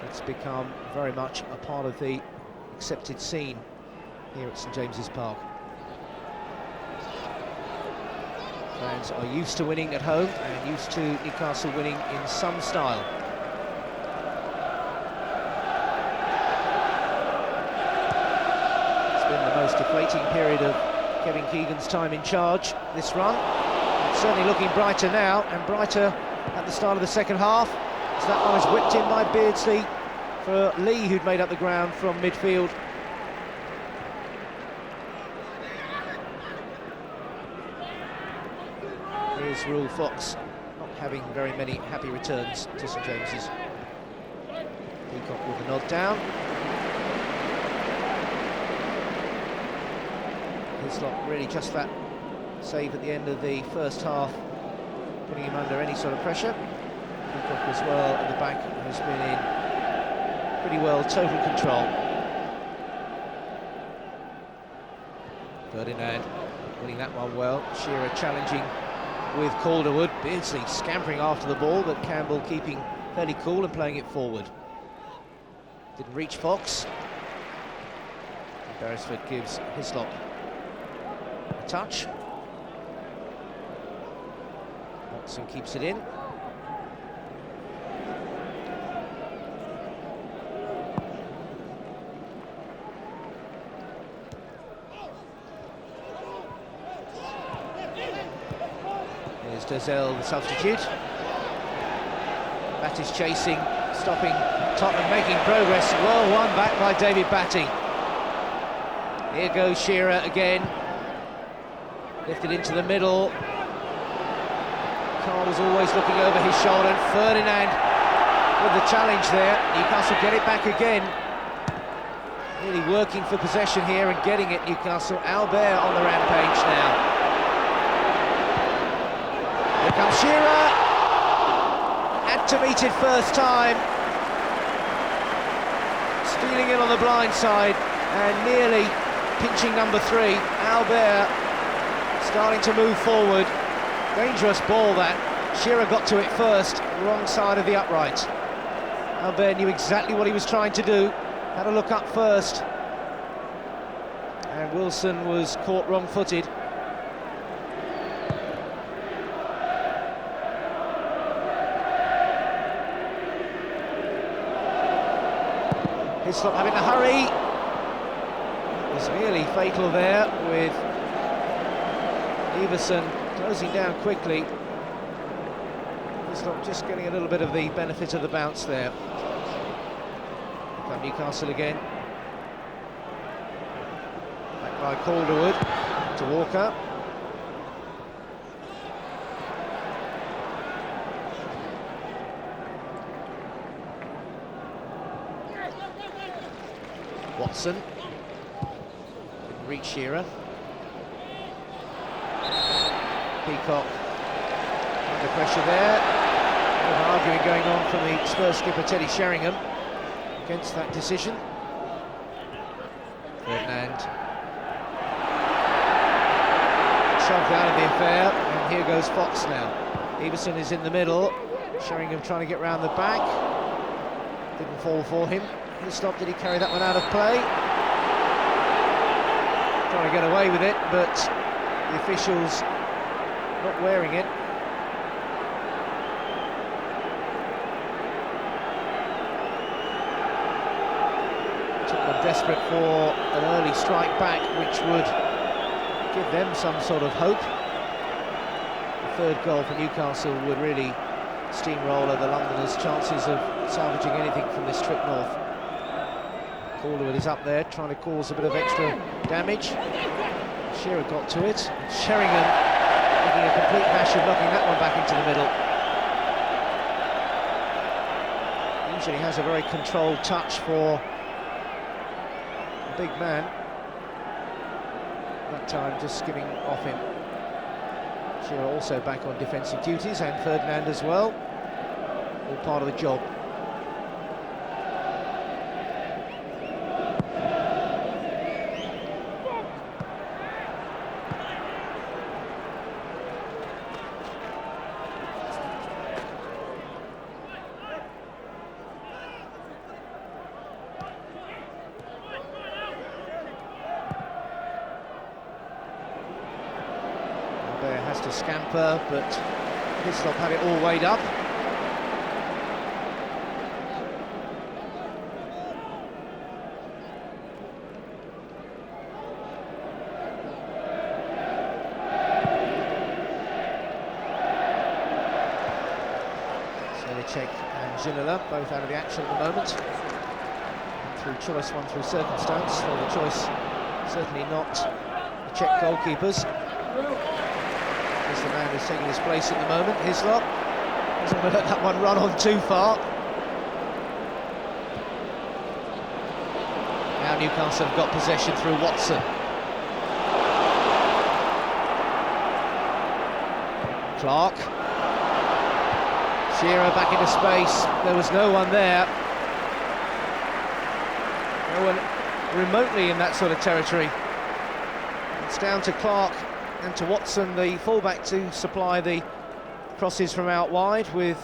that's become very much a part of the accepted scene here at St James's Park. Fans are used to winning at home and used to Newcastle winning in some style. It's been the most deflating period of Kevin Keegan's time in charge this run. It's certainly looking brighter now, and brighter at the start of the second half, as that one was whipped in by Beardsley for Lee, who'd made up the ground from midfield. Here's Rule Fox, not having very many happy returns to St James's. Peacock with a nod down. Hislop really just that save at the end of the first half, putting him under any sort of pressure. Peacock as well at the back has been in pretty well total control. Ferdinand winning that one well. Shearer challenging with Calderwood. Beardsley scampering after the ball, but Campbell keeping fairly cool and playing it forward. Didn't reach Fox. Beresford gives Hislop a touch. Watson keeps it in. Here's Dozell, the substitute. Batty's chasing, stopping Tottenham, making progress. Well won back by David Batty. Here goes Shearer again. Lifted into the middle. Carl was always looking over his shoulder. Ferdinand with the challenge there. Newcastle get it back again. Really working for possession here and getting it, Newcastle. Albert on the rampage now. Here comes Shearer. Had to meet it first time. Stealing it on the blind side and nearly pinching number 3. Albert starting to move forward. Dangerous ball that. Shearer got to it first, wrong side of the upright. Albert knew exactly what he was trying to do. Had a look up first. And Wilson was caught wrong-footed. Hislop having to hurry. It was really fatal there with Everson closing down quickly. Hislop just getting a little bit of the benefit of the bounce there. Come Newcastle again. Back by Calderwood to Walker. Watson. Didn't reach Shearer. Peacock under pressure there. A bit of arguing going on from the Spurs skipper Teddy Sheringham against that decision. Ferdinand shoved out of the affair, and here goes Fox now. Everson is in the middle. Sheringham trying to get round the back. Didn't fall for him. He stopped. Did he carry that one out of play? Trying to get away with it, but the officials not wearing it. Tottenham desperate for an early strike back, which would give them some sort of hope. The third goal for Newcastle would really steamroller the Londoners' chances of salvaging anything from this trip north. Calderwood is up there, trying to cause a bit of extra damage. Shearer got to it. Sheringham making a complete hash of knocking that one back into the middle. Usually has a very controlled touch for a big man. That time just skimming off him. Shearer also back on defensive duties, and Ferdinand as well. All part of the job. Albert has to scamper, but Hislop had it all weighed up. Check and Ginola, both out of the action at the moment. One through choice, one through circumstance. Well, the choice certainly not the Czech goalkeepers. Here's the man who's taking his place at the moment, Hislop. Doesn't want to let that one run on too far. Now Newcastle have got possession through Watson. Clark. Shearer back into space. There was no one there. No one remotely in that sort of territory. It's down to Clark and to Watson, the fullback, to supply the crosses from out wide, with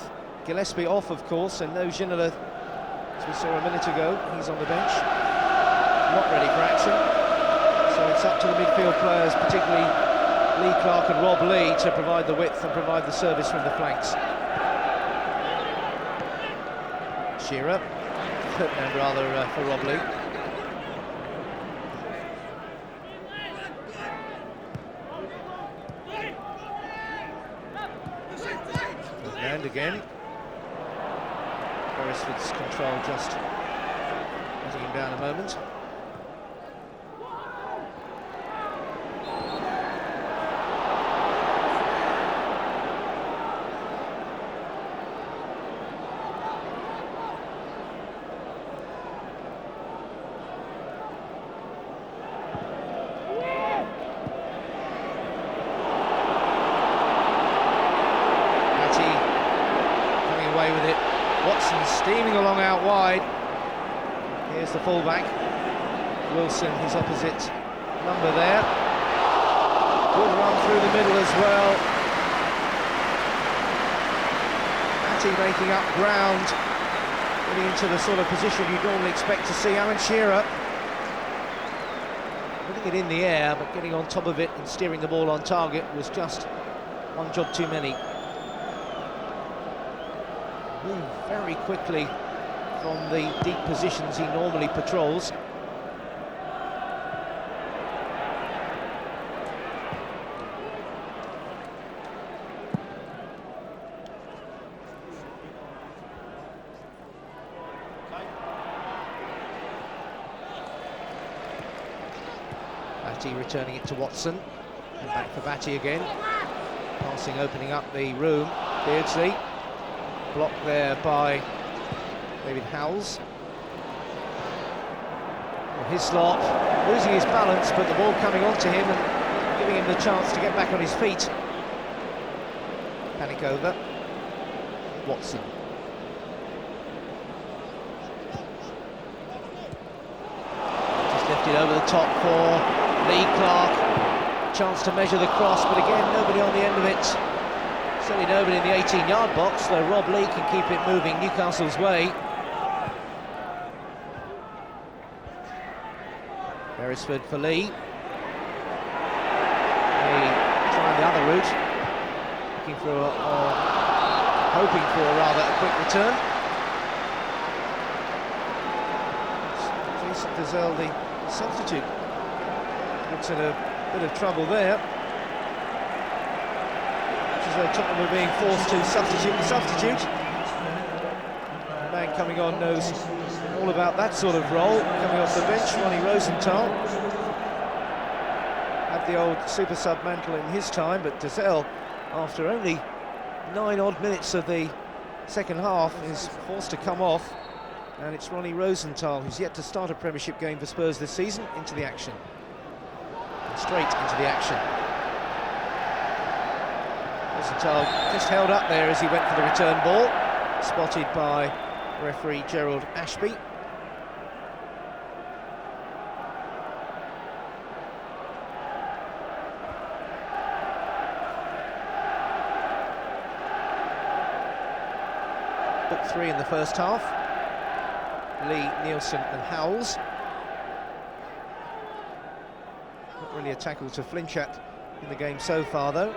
Gillespie off, of course, and no Ginola As we saw a minute ago, he's on the bench, not ready for action. So it's up to the midfield players, particularly Lee Clark and Rob Lee, to provide the width and provide the service from the flanks. Shearer, and rather for Rob Lee. And again, Beresford's control just letting him down a moment. With it, Watson steaming along out wide. Here's the fullback, Wilson, his opposite number there. Good run through the middle as well. Matty making up ground, getting into the sort of position you'd normally expect to see. Alan Shearer putting it in the air, but getting on top of it and steering the ball on target was just one job too many. Move very quickly from the deep positions he normally patrols. Batty returning it to Watson, and back for Batty again. Passing, opening up the room. Beardsley. Blocked there by David Howells. Well, Hislop losing his balance, but the ball coming onto him and giving him the chance to get back on his feet. Panic over. Watson. Just lifted over the top for Lee Clark. Chance to measure the cross, but again, nobody on the end of it. Certainly nobody in the 18-yard box, though Rob Lee can keep it moving Newcastle's way. Beresford for Lee. Lee trying the other route, looking for, or hoping for rather, a quick return. Jason Dazelle, the substitute, looks in a bit of trouble there. Tottenham are being forced to substitute the substitute. The man coming on knows all about that sort of role. Coming off the bench, Ronnie Rosenthal had the old super sub mantle in his time, but Dazelle, after only 9 odd minutes of the second half, is forced to come off, and it's Ronnie Rosenthal, who's yet to start a Premiership game for Spurs this season, into the action. And straight into the action. Rosenthal just held up there as he went for the return ball, spotted by referee Gerald Ashby. Book 3 in the first half. Lee, Nielsen and Howells. Not really a tackle to flinch at in the game so far, though.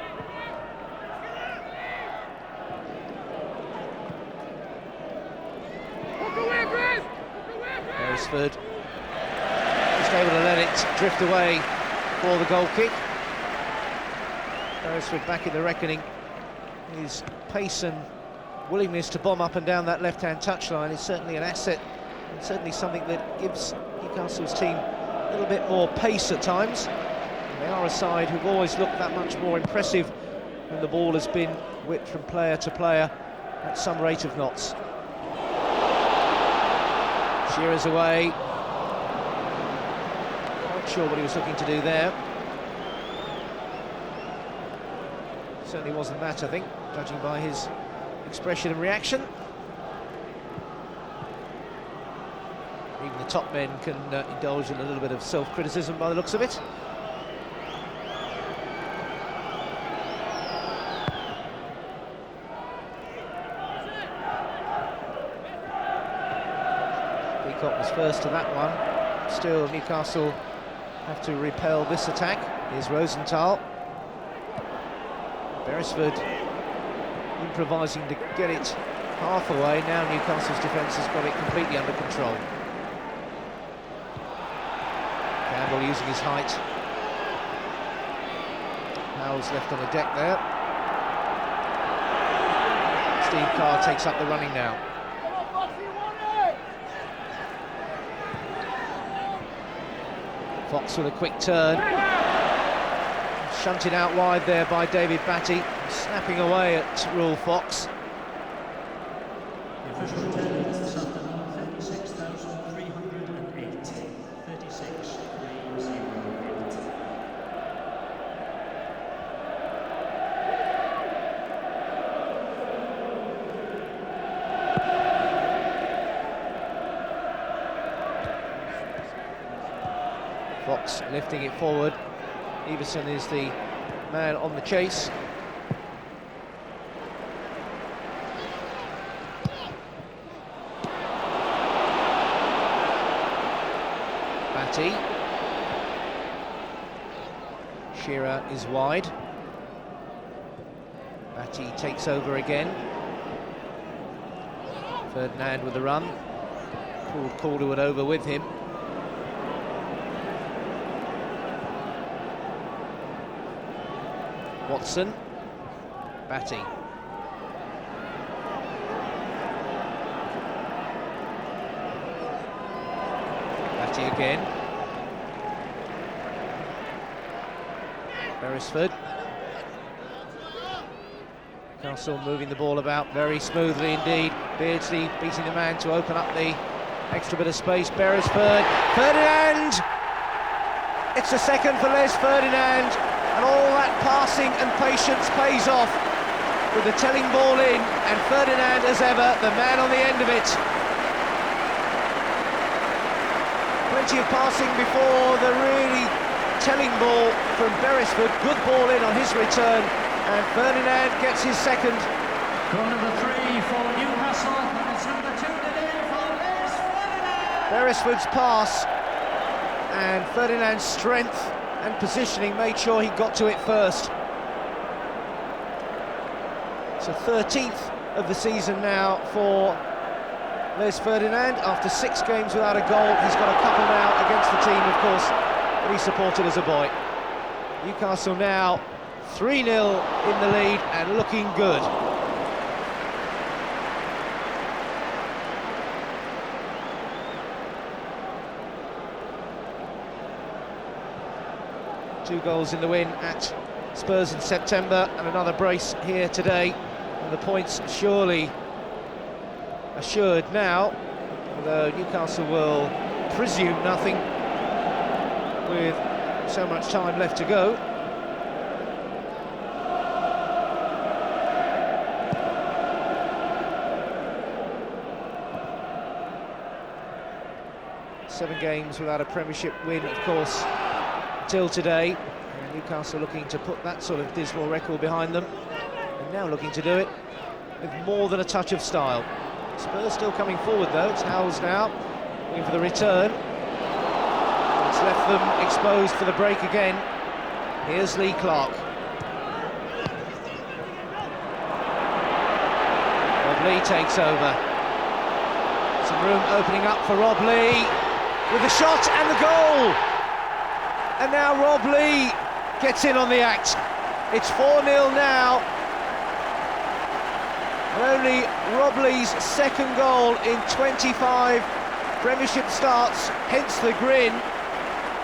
Beresford just able to let it drift away for the goal kick. Beresford back in the reckoning. His pace and willingness to bomb up and down that left-hand touchline is certainly an asset, and certainly something that gives Newcastle's team a little bit more pace at times. And they are a side who've always looked that much more impressive when the ball has been whipped from player to player at some rate of knots. Shearer's away. Not sure what he was looking to do there. Certainly wasn't that, I think, judging by his expression and reaction. Even the top men can indulge in a little bit of self-criticism by the looks of it. Scott was first to that one. Still, Newcastle have to repel this attack. Here's Rosenthal. Beresford improvising to get it half away. Now Newcastle's defence has got it completely under control. Campbell using his height. Howell's left on the deck there. Steve Carr takes up the running now. Fox with a quick turn. Shunted out wide there by David Batty. Snapping away at Rule Fox. The official attendance this afternoon, 36,308. 36,308. Fox lifting it forward. Everson is the man on the chase. Batty. Shearer is wide. Batty takes over again. Ferdinand with the run. Pulled Calderwood over with him. Watson. Batty. Batty again. Beresford. Newcastle moving the ball about very smoothly indeed. Beardsley beating the man to open up the extra bit of space. Beresford. Ferdinand! It's a second for Les Ferdinand. And all that passing and patience pays off with the telling ball in, and Ferdinand, as ever, the man on the end of it. Plenty of passing before the really telling ball from Beresford. Good ball in on his return, and Ferdinand gets his second. Goal number 3 for Newcastle, and it's number 2 today for Les Ferdinand. Beresford's pass and Ferdinand's strength and positioning made sure he got to it first. So 13th of the season now for Les Ferdinand. After 6 games without a goal, he's got a couple now against the team, of course, that he supported as a boy. Newcastle now 3-0 in the lead and looking good. Two goals in the win at Spurs in September, and another brace here today, and the points surely assured now, although Newcastle will presume nothing with so much time left to go. Seven games without a Premiership win, of course, till today, and Newcastle looking to put that sort of dismal record behind them, and now looking to do it with more than a touch of style. Spurs still coming forward though. It's Howells now looking for the return. It's left them exposed for the break again. Here's Lee Clark. Rob Lee takes over. Some room opening up for Rob Lee with the shot and the goal. And now Rob Lee gets in on the act. It's 4-0 now. And only Rob Lee's second goal in 25 Premiership starts, hence the grin.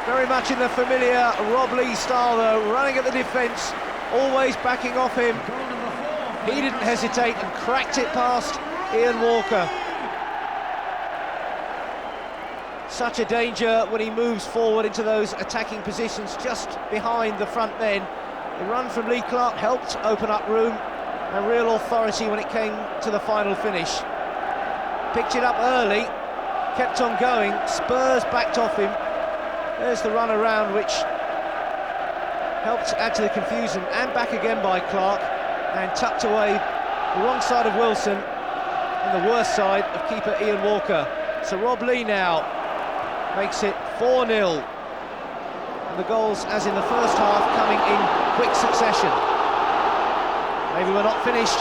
Very much in the familiar Rob Lee style though, running at the defence, always backing off him. He didn't hesitate and cracked it past Ian Walker. Such a danger when he moves forward into those attacking positions just behind the front men. The run from Lee Clark helped open up room and real authority when it came to the final finish. Picked it up early, kept on going, Spurs backed off him. There's the run around which helped add to the confusion, and back again by Clark, and tucked away the wrong side of Wilson and the worst side of keeper Ian Walker. So Rob Lee now makes it 4-0. And the goals, as in the first half, coming in quick succession. Maybe we're not finished.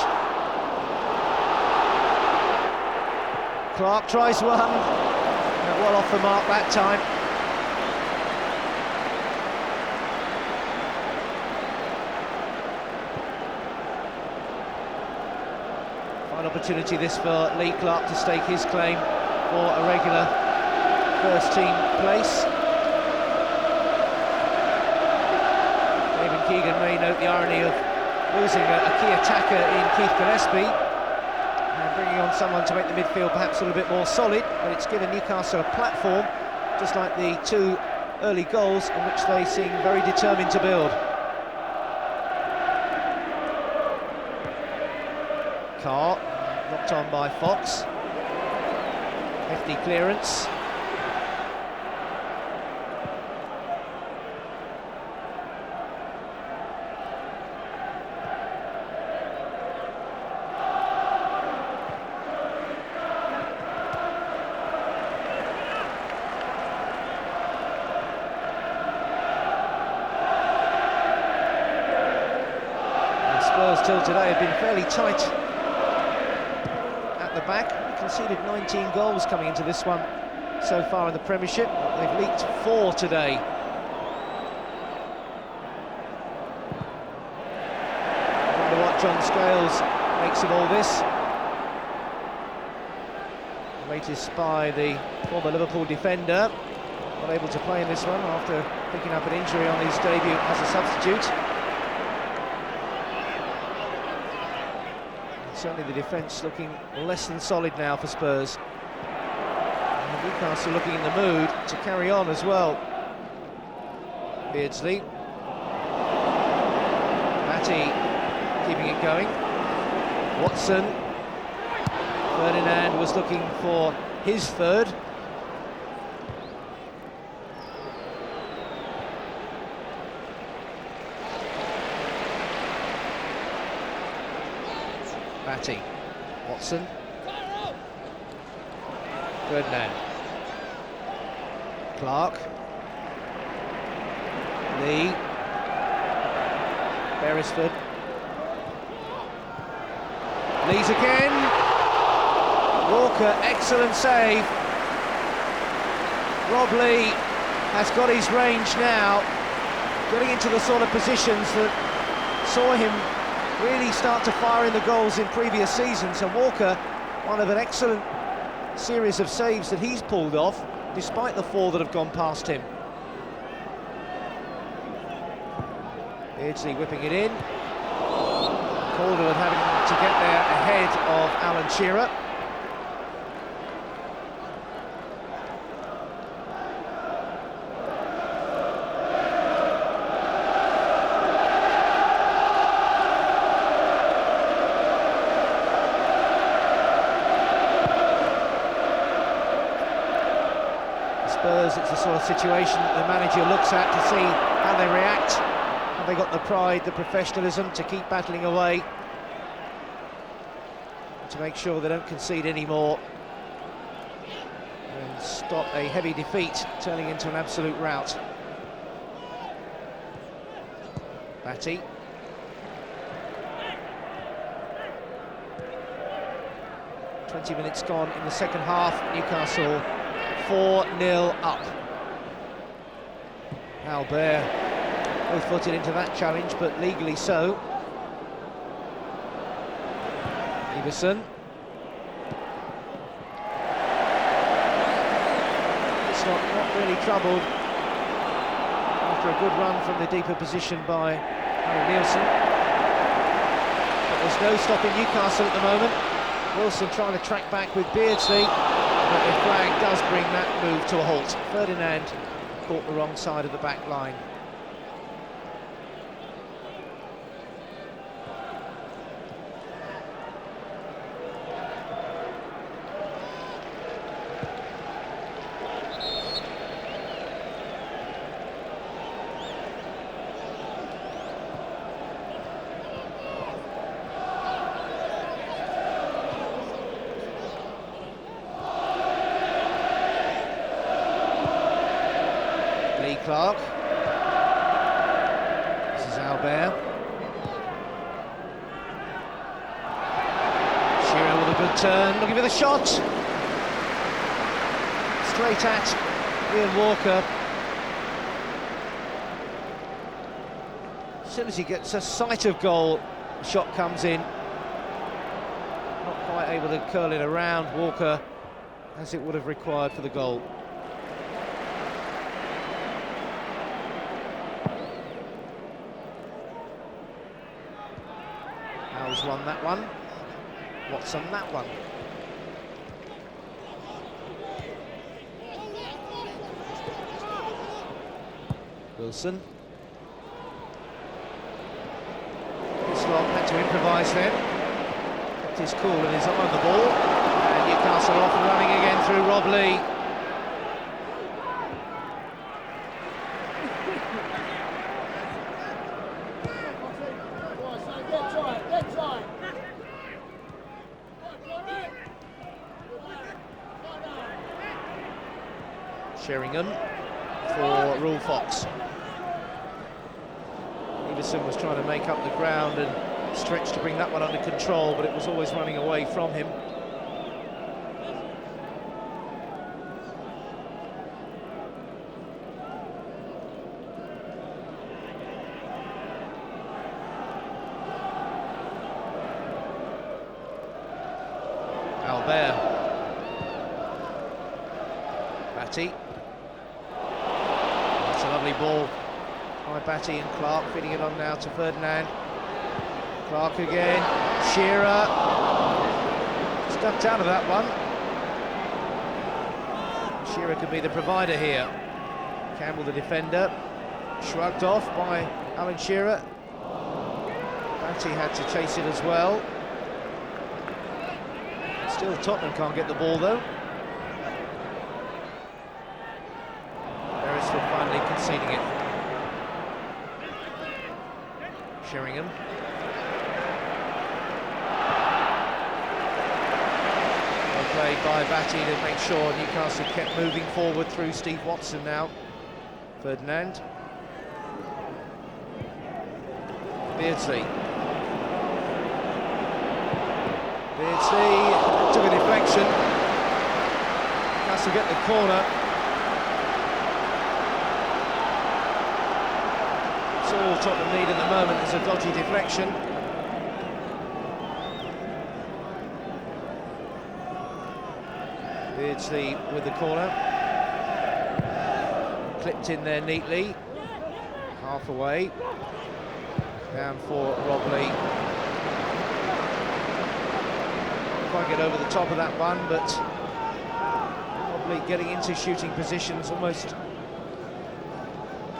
Clark tries one, and well off the mark that time. Fine opportunity this for Lee Clark to stake his claim for a regular first team place. David Keegan may note the irony of losing a key attacker in Keith Gillespie and bringing on someone to make the midfield perhaps a little bit more solid, but it's given Newcastle a platform, just like the two early goals, in which they seem very determined to build. Carr, knocked on by Fox. Hefty clearance. Spurs till today have been fairly tight at the back. Conceded 19 goals coming into this one so far in the Premiership. They've leaked 4 today. I wonder what John Scales makes of all this. The latest by the former Liverpool defender. Not able to play in this one after picking up an injury on his debut as a substitute. Certainly the defence looking less than solid now for Spurs. And Newcastle looking in the mood to carry on as well. Beardsley. Matty keeping it going. Watson. Ferdinand was looking for his third. Matty, Watson, Ferdinand, Clark, Lee, Beresford, Lee's again, Walker, excellent save. Rob Lee has got his range now, getting into the sort of positions that saw him really start to fire in the goals in previous seasons, and Walker, one of an excellent series of saves that he's pulled off, despite the 4 that have gone past him. Beardsley whipping it in. Calderwood having to get there ahead of Alan Shearer. Spurs, it's the sort of situation that the manager looks at to see how they react. Have they got the pride, the professionalism to keep battling away, to make sure they don't concede any more and stop a heavy defeat turning into an absolute rout. Batty. "20 minutes gone in the second half, Newcastle 4-0 up. Albert both footed into that challenge, but legally so. Everson. It's not really troubled after a good run from the deeper position by Harry Nielsen. But there's no stopping Newcastle at the moment. Wilson trying to track back with Beardsley, but the flag does bring that move to a halt. Ferdinand caught the wrong side of the back line. Clark. This is Albert. Shearer with a good turn, looking for the shot. Straight at Ian Walker. As soon as he gets a sight of goal, the shot comes in. Not quite able to curl it around Walker as it would have required for the goal. Howes won that one. Watson that one. Wilson. Slot had to improvise then. Kept his cool and his eye on the ball. And Newcastle off and running again through Rob Lee. Sheringham for Rule Fox. Everson was trying to make up the ground and stretch to bring that one under control, but it was always running away from him. Albert. Batty. That's a lovely ball by Batty and Clark, feeding it on now to Ferdinand. Clark again. Shearer. Stuck out of that one. Shearer could be the provider here. Campbell the defender. Shrugged off by Alan Shearer. Batty had to chase it as well. Still Tottenham can't get the ball though. Beresford finally conceding it. Sheringham. Well played by Batty to make sure Newcastle kept moving forward through Steve Watson now. Ferdinand. Beardsley. Beardsley took a deflection. Newcastle get the corner. All Tottenham need at the moment is a dodgy deflection. Beardsley with the corner. Clipped in there neatly. Half away. Down for Rob Lee. Can't get over the top of that one, but Rob Lee getting into shooting positions almost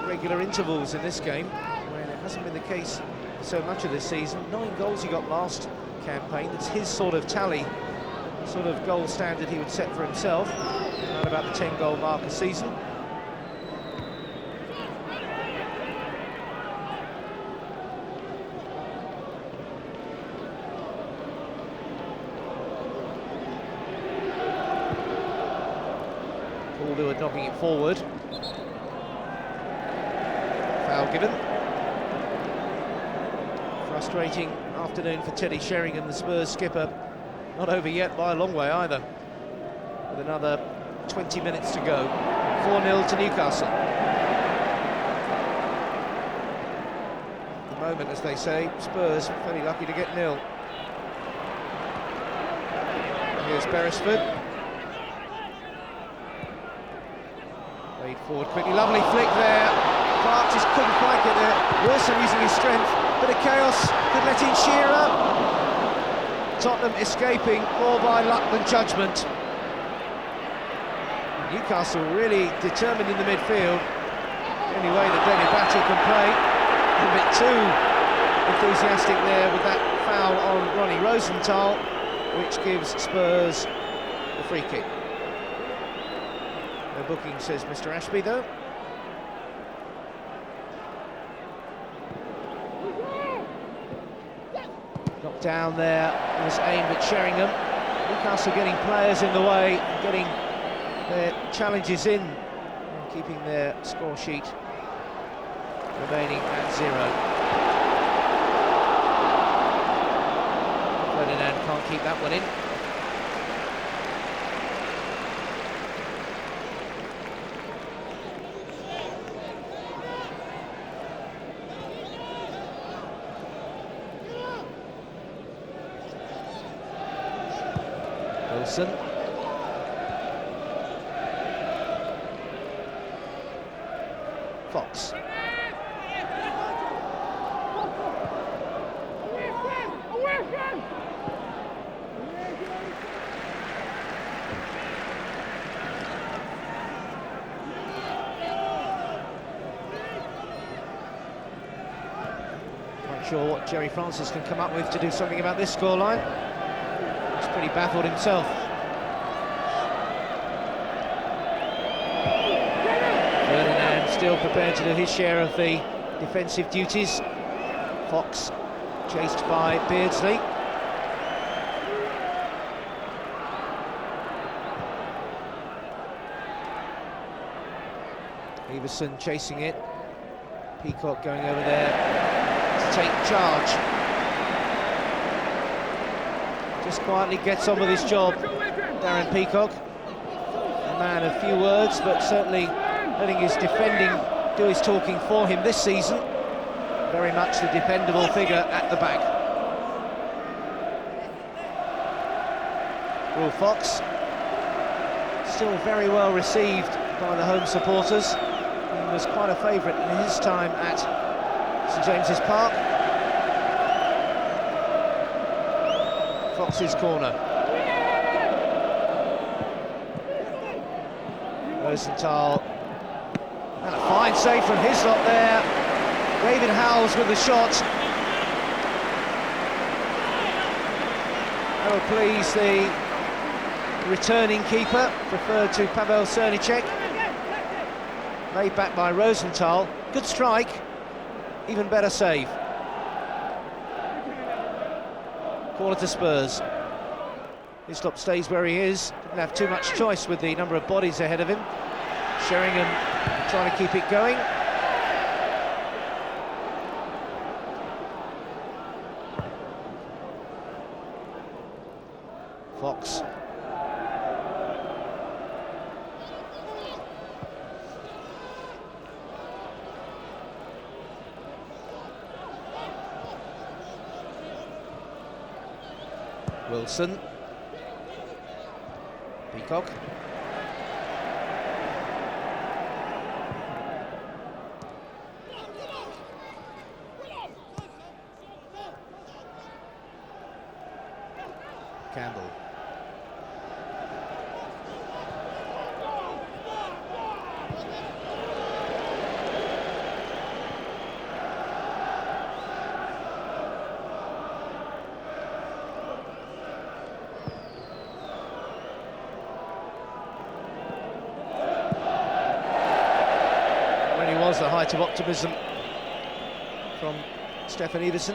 regular intervals in this game, when it hasn't been the case so much of this season. 9 goals he got last campaign. That's his sort of tally, sort of goal standard he would set for himself, around about the 10-goal mark a season. Calder knocking it forward. Foul given. Frustrating afternoon for Teddy Sheringham, the Spurs skipper. Not over yet by a long way either. With another 20 minutes to go. 4-0 to Newcastle. At the moment, as they say, Spurs fairly lucky to get nil. Here's Beresford. Played forward quickly, lovely flick there. Clark just couldn't quite get there. Wilson using his strength, bit of chaos, could let in Shearer. Tottenham escaping more by luck than judgment. Newcastle really determined in the midfield. The only way that David Batty can play. A bit too enthusiastic there with that foul on Ronnie Rosenthal, which gives Spurs the free kick. No booking, says Mr. Ashby, though. Knocked down there, was aimed at Sheringham. Newcastle getting players in the way, getting their challenges in, and keeping their score sheet remaining at 0. Ferdinand can't keep that one in. Wilson. Fox. Not sure what Jerry Francis can come up with to do something about this scoreline. He's pretty baffled himself. Ferdinand still prepared to do his share of the defensive duties. Fox chased by Beardsley. Everson chasing it. Peacock going over there to take charge. Just quietly gets on with his job, Darren Peacock. A man of few words, but certainly letting his defending do his talking for him this season. Very much the dependable figure at the back. Will Fox, still very well received by the home supporters. He was quite a favourite in his time at St James's Park. Fox's corner. Rosenthal, and a fine save from Hislop there. David Howells with the shot. That will please the returning keeper, preferred to Pavel Cernicek. Laid back by Rosenthal. Good strike, even better save. Corner to Spurs. Hislop stays where he is. Didn't have too much choice with the number of bodies ahead of him. Sheringham trying to keep it going. Fox. Wilson. Peacock. Campbell. Was the height of optimism from Stefan Everson.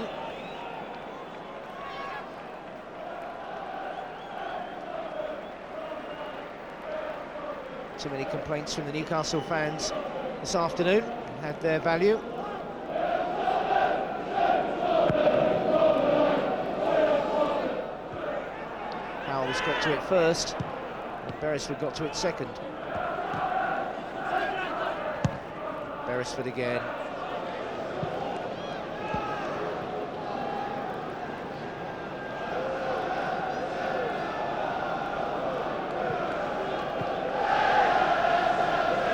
Too many complaints from the Newcastle fans this afternoon, had their value. Howells got to it first, and Beresford got to it second. Beresford again.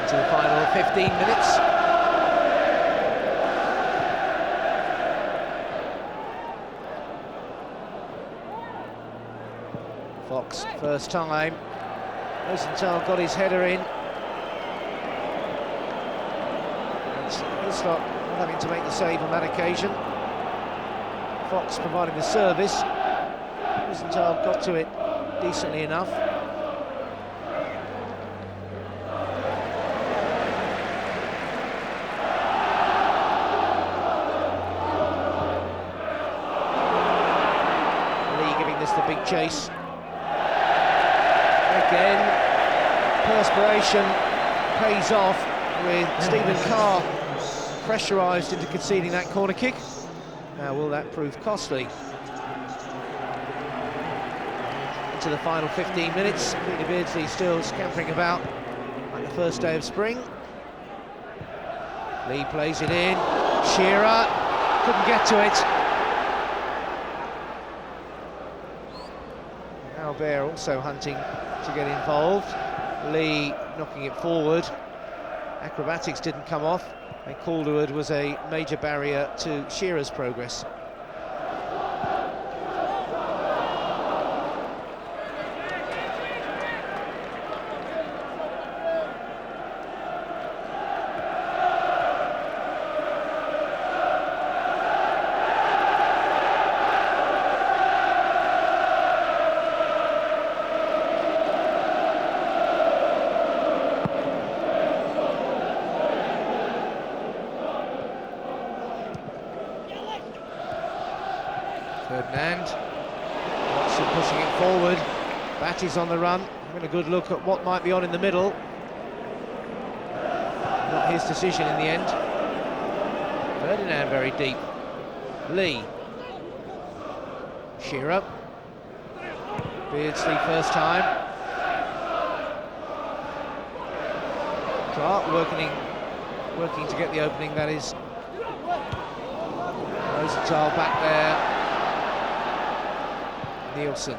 Into the final 15 minutes. Fox, first time. Rosenthal got his header in. Not having to make the save on that occasion. Fox providing the service. Rosenthal got to it decently enough. Lee giving this the big chase. Again, perspiration pays off with Stephen Carr pressurised into conceding that corner kick. Now, will that prove costly? Into the final 15 minutes, Peter Beardsley still scampering about like the first day of spring. Lee plays it in, Shearer couldn't get to it. Albert also hunting to get involved. Lee knocking it forward. Acrobatics didn't come off, and Calderwood was a major barrier to Shearer's progress. Ferdinand, Watson pushing it forward, Batty's on the run, having a good look at what might be on in the middle. Not his decision in the end. Ferdinand very deep. Lee. Shearer. Beardsley first time. Clark working to get the opening, that is. Rosenthal back there. Nielsen.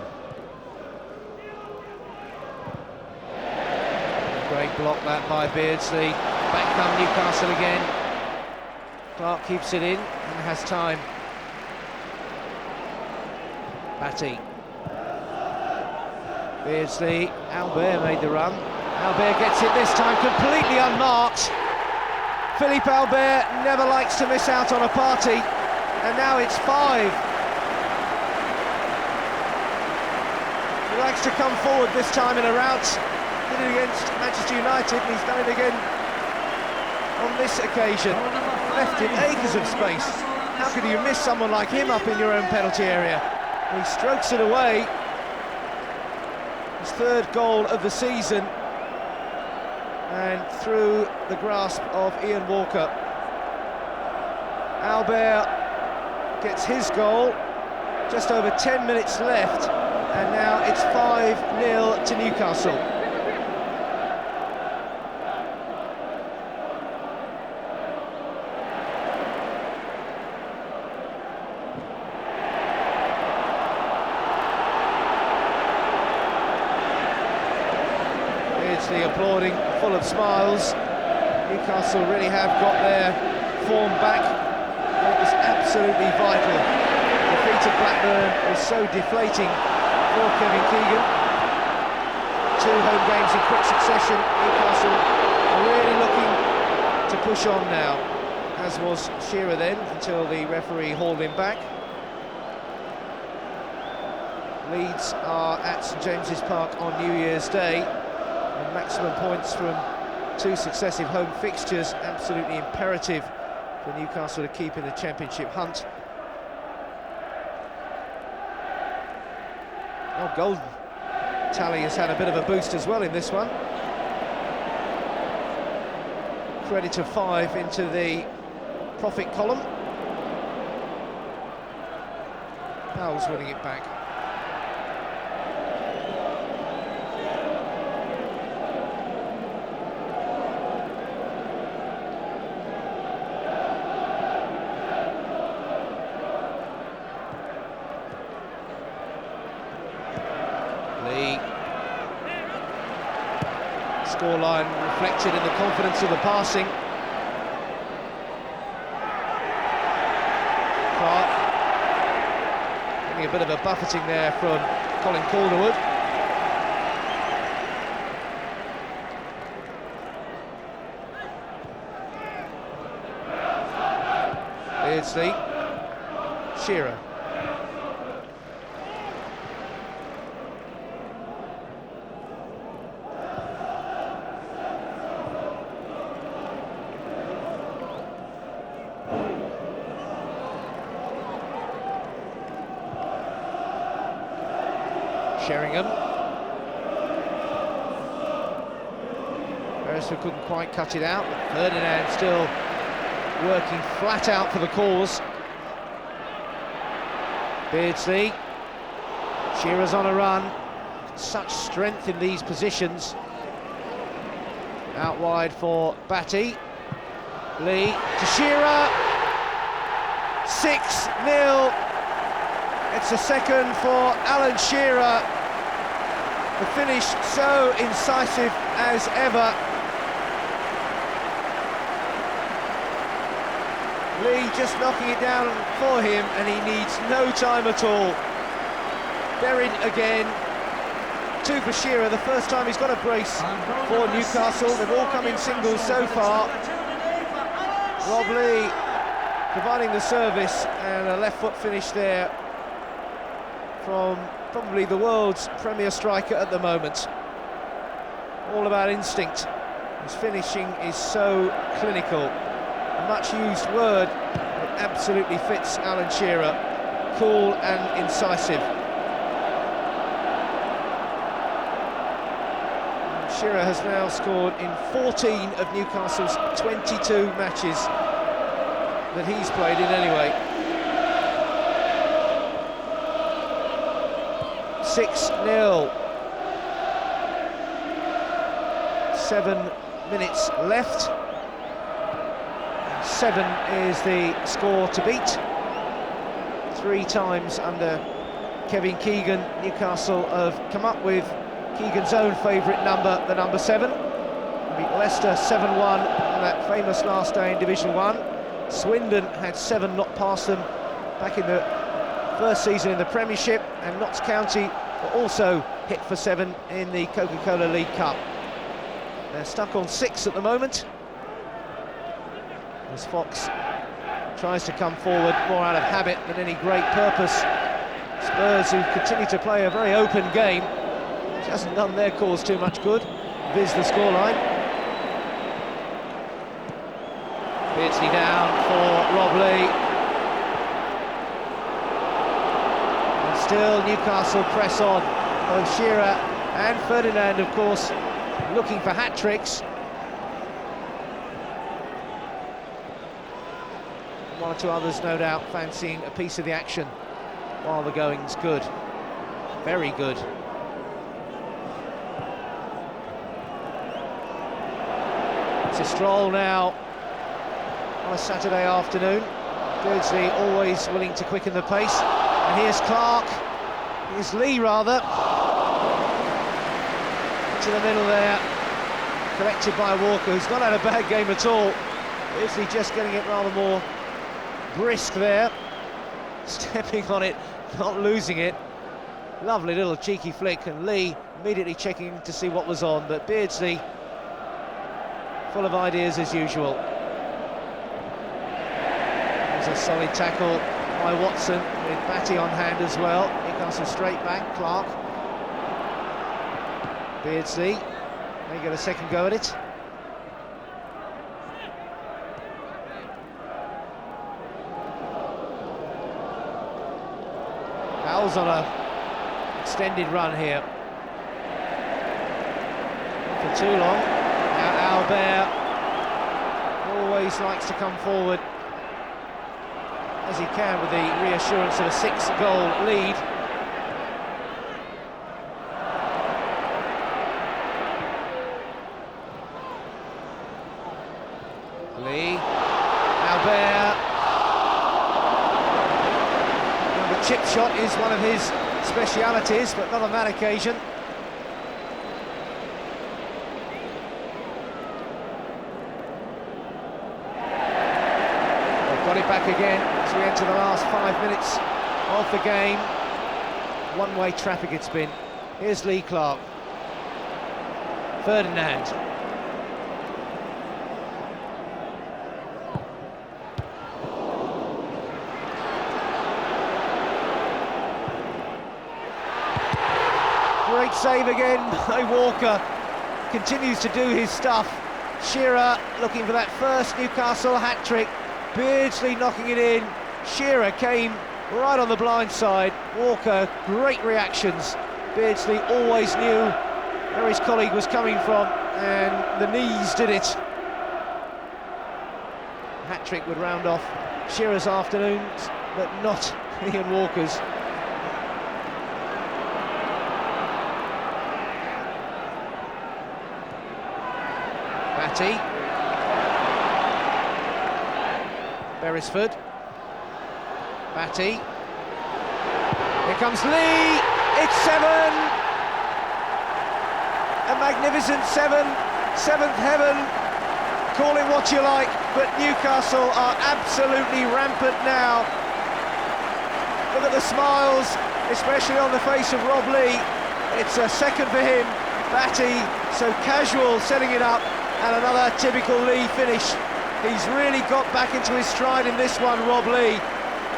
Great block that by Beardsley. Back come Newcastle again. Clark keeps it in and has time. Batty. Beardsley. Albert made the run. Albert gets it this time completely unmarked. Philippe Albert never likes to miss out on a party, and now it's 5. He likes to come forward this time in a rout. Did it against Manchester United, and he's done it again on this occasion. Left in acres of space. How could you miss someone like him up in your own penalty area? He strokes it away. His 3rd goal of the season, and through the grasp of Ian Walker. Albert gets his goal, just over 10 minutes left, and now it's 5-0 to Newcastle. Beardsley applauding, full of smiles. Newcastle really have got their form back. It was absolutely vital. The defeat of Blackburn was so deflating for Kevin Keegan. 2 home games in quick succession. Newcastle are really looking to push on now, as was Shearer then, until the referee hauled him back. Leeds are at St James's Park on New Year's Day, and maximum points from 2 successive home fixtures, absolutely imperative for Newcastle to keep in the championship hunt. Oh, Golden tally has had a bit of a boost as well in this one. Credit of 5 into the profit column. Powell's winning it back. Scoreline reflected in the confidence of the passing. Clark getting a bit of a buffeting there from Colin Calderwood. Beardsley. Shearer. Sheringham. Beresford couldn't quite cut it out, but Ferdinand still working flat out for the cause. Beardsley. Shearer's on a run. Such strength in these positions. Out wide for Batty. Lee to Shearer. 6-0. It's a second for Alan Shearer. The finish so incisive as ever. Lee just knocking it down for him, and he needs no time at all. Buried again. 2 for Shearer, the first time he's got a brace for Newcastle. They've all come in singles so far. Rob Lee providing the service, and a left foot finish there from probably the world's premier striker at the moment. All about instinct. His finishing is so clinical. A much used word, but absolutely fits Alan Shearer. Cool and incisive. And Shearer has now scored in 14 of Newcastle's 22 matches that he's played in anyway. 6-0. 7 minutes left. 7 is the score to beat. 3 times under Kevin Keegan, Newcastle have come up with Keegan's own favourite number, the number 7. Beat Leicester 7-1 on that famous last day in Division 1. Swindon had 7 not past them back in the first season in the Premiership, and Notts County were also hit for 7 in the Coca-Cola League Cup. They're stuck on 6 at the moment, as Fox tries to come forward more out of habit than any great purpose. Spurs, who continue to play a very open game, which hasn't done their cause too much good. Viz the scoreline. Beardsley down for Rob Lee. And still Newcastle press on. Both Shearer and Ferdinand, of course, looking for hat-tricks. One or two others, no doubt, fancying a piece of the action while the going's good. Very good. It's a stroll now on a Saturday afternoon. Beardsley always willing to quicken the pace. And here's Clark. Here's Lee, rather. To the middle there. Corrected by Walker, who's not had a bad game at all. Beardsley just getting it rather more brisk there. Stepping on it, not losing it. Lovely little cheeky flick, and Lee immediately checking to see what was on, but Beardsley full of ideas as usual. There's a solid tackle by Watson, with Batty on hand as well. Newcastle straight back, Clark. Beardsley, may get a second go at it. Powell's on a extended run here. Not for too long. Now Albert always likes to come forward as he can with the reassurance of a 6-goal lead. Lee, Albert. The chip shot is one of his specialities, but not on that occasion. They've got it back again as we enter the last 5 minutes of the game. One-way traffic it's been. Here's Lee Clark. Ferdinand. Great save again by Walker. Continues to do his stuff. Shearer looking for that first Newcastle hat-trick. Beardsley knocking it in. Shearer came right on the blind side. Walker, great reactions. Beardsley always knew where his colleague was coming from, and the knees did it. hat-trick would round off Shearer's afternoons, but not Ian Walker's. Batty. Beresford. Batty. Here comes Lee. It's 7. A magnificent 7. Seventh heaven. Call it what you like, but Newcastle are absolutely rampant now. Look at the smiles, especially on the face of Rob Lee. It's a second for him. Batty, so casual, setting it up, and another typical Lee finish. He's really got back into his stride in this one, Rob Lee.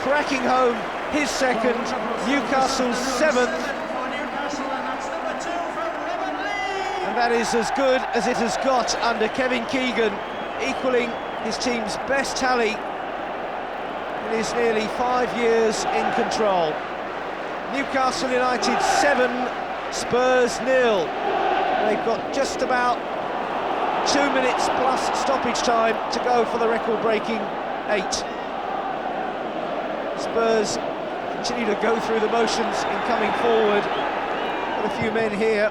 Cracking home his second, Newcastle's 7th. And that is as good as it has got under Kevin Keegan, equalling his team's best tally in his nearly 5 years in control. Newcastle United 7, Spurs 0. They've got just about 2 minutes plus stoppage time to go for the record-breaking 8. Spurs continue to go through the motions in coming forward. Got a few men here.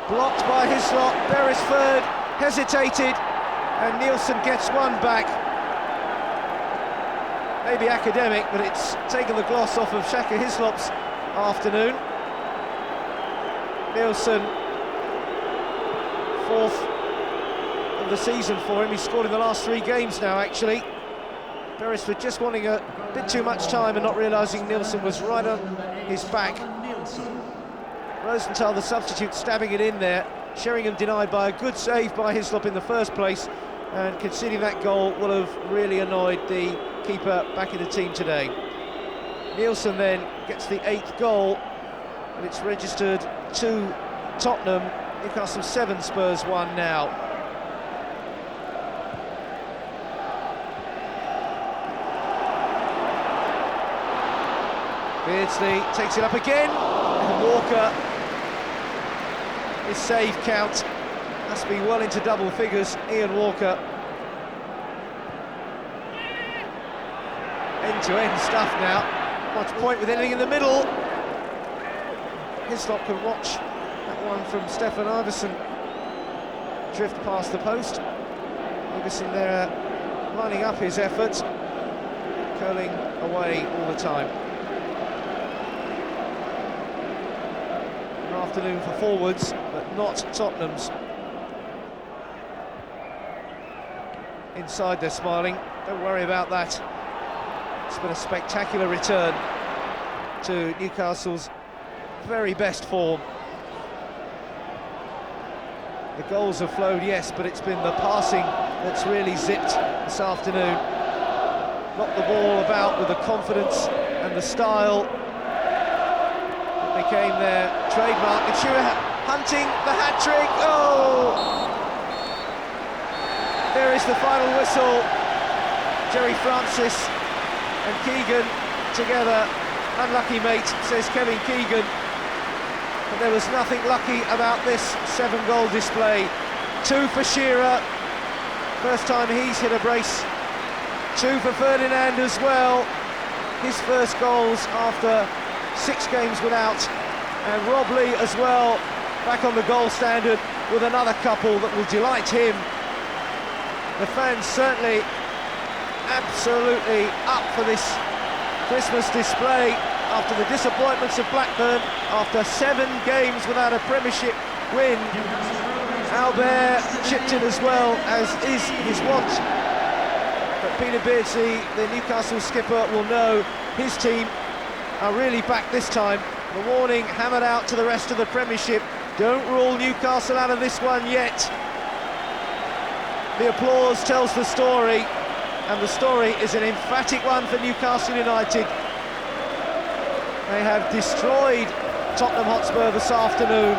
Blocked by Hislop, Beresford hesitated, and Nielsen gets one back. Maybe academic, but it's taken the gloss off of Shaka Hislop's afternoon. Nielsen, 4th of the season for him. He's scored in the last 3 games now, actually. Beresford just wanting a bit too much time and not realising Nielsen was right on his back. Rosenthal, the substitute, stabbing it in there. Sheringham denied by a good save by Hislop in the first place, and conceding that goal will have really annoyed the keeper back in the team today. Nielsen then gets the 8th goal, and it's registered to Tottenham. Newcastle 7, Spurs 1 now. Beardsley takes it up again, and Walker, his save count must be well into double figures. Ian Walker. End-to-end stuff now. Not much point with anything in the middle. Hislop can watch that one from Stefan Iversen drift past the post. Iversen there lining up his efforts, curling away all the time. An afternoon for forwards, but not Tottenham's. Inside they're smiling, don't worry about that. It's been a spectacular return to Newcastle's very best form. The goals have flowed, yes, but it's been the passing that's really zipped this afternoon. Knocked the ball about with the confidence and the style that became their trademark. And Shearer hunting the hat-trick. Oh! There is the final whistle. Jerry Francis and Keegan together. Unlucky mate, says Kevin Keegan. But there was nothing lucky about this 7-goal display. 2 for Shearer, first time he's hit a brace. 2 for Ferdinand as well, his first goals after 6 games without. And Rob Lee as well, back on the goal standard with another couple that will delight him. The fans certainly absolutely up for this Christmas display after the disappointments of Blackburn, after 7 games without a Premiership win. Albert chipped in as well, as is his wont. But Peter Beardsley, the Newcastle skipper, will know his team are really back this time. The warning hammered out to the rest of the Premiership: don't rule Newcastle out of this one yet. The applause tells the story, and the story is an emphatic one for Newcastle United. They have destroyed Tottenham Hotspur this afternoon.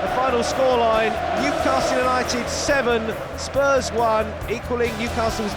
The final scoreline: Newcastle United 7, Spurs 1, equalling Newcastle's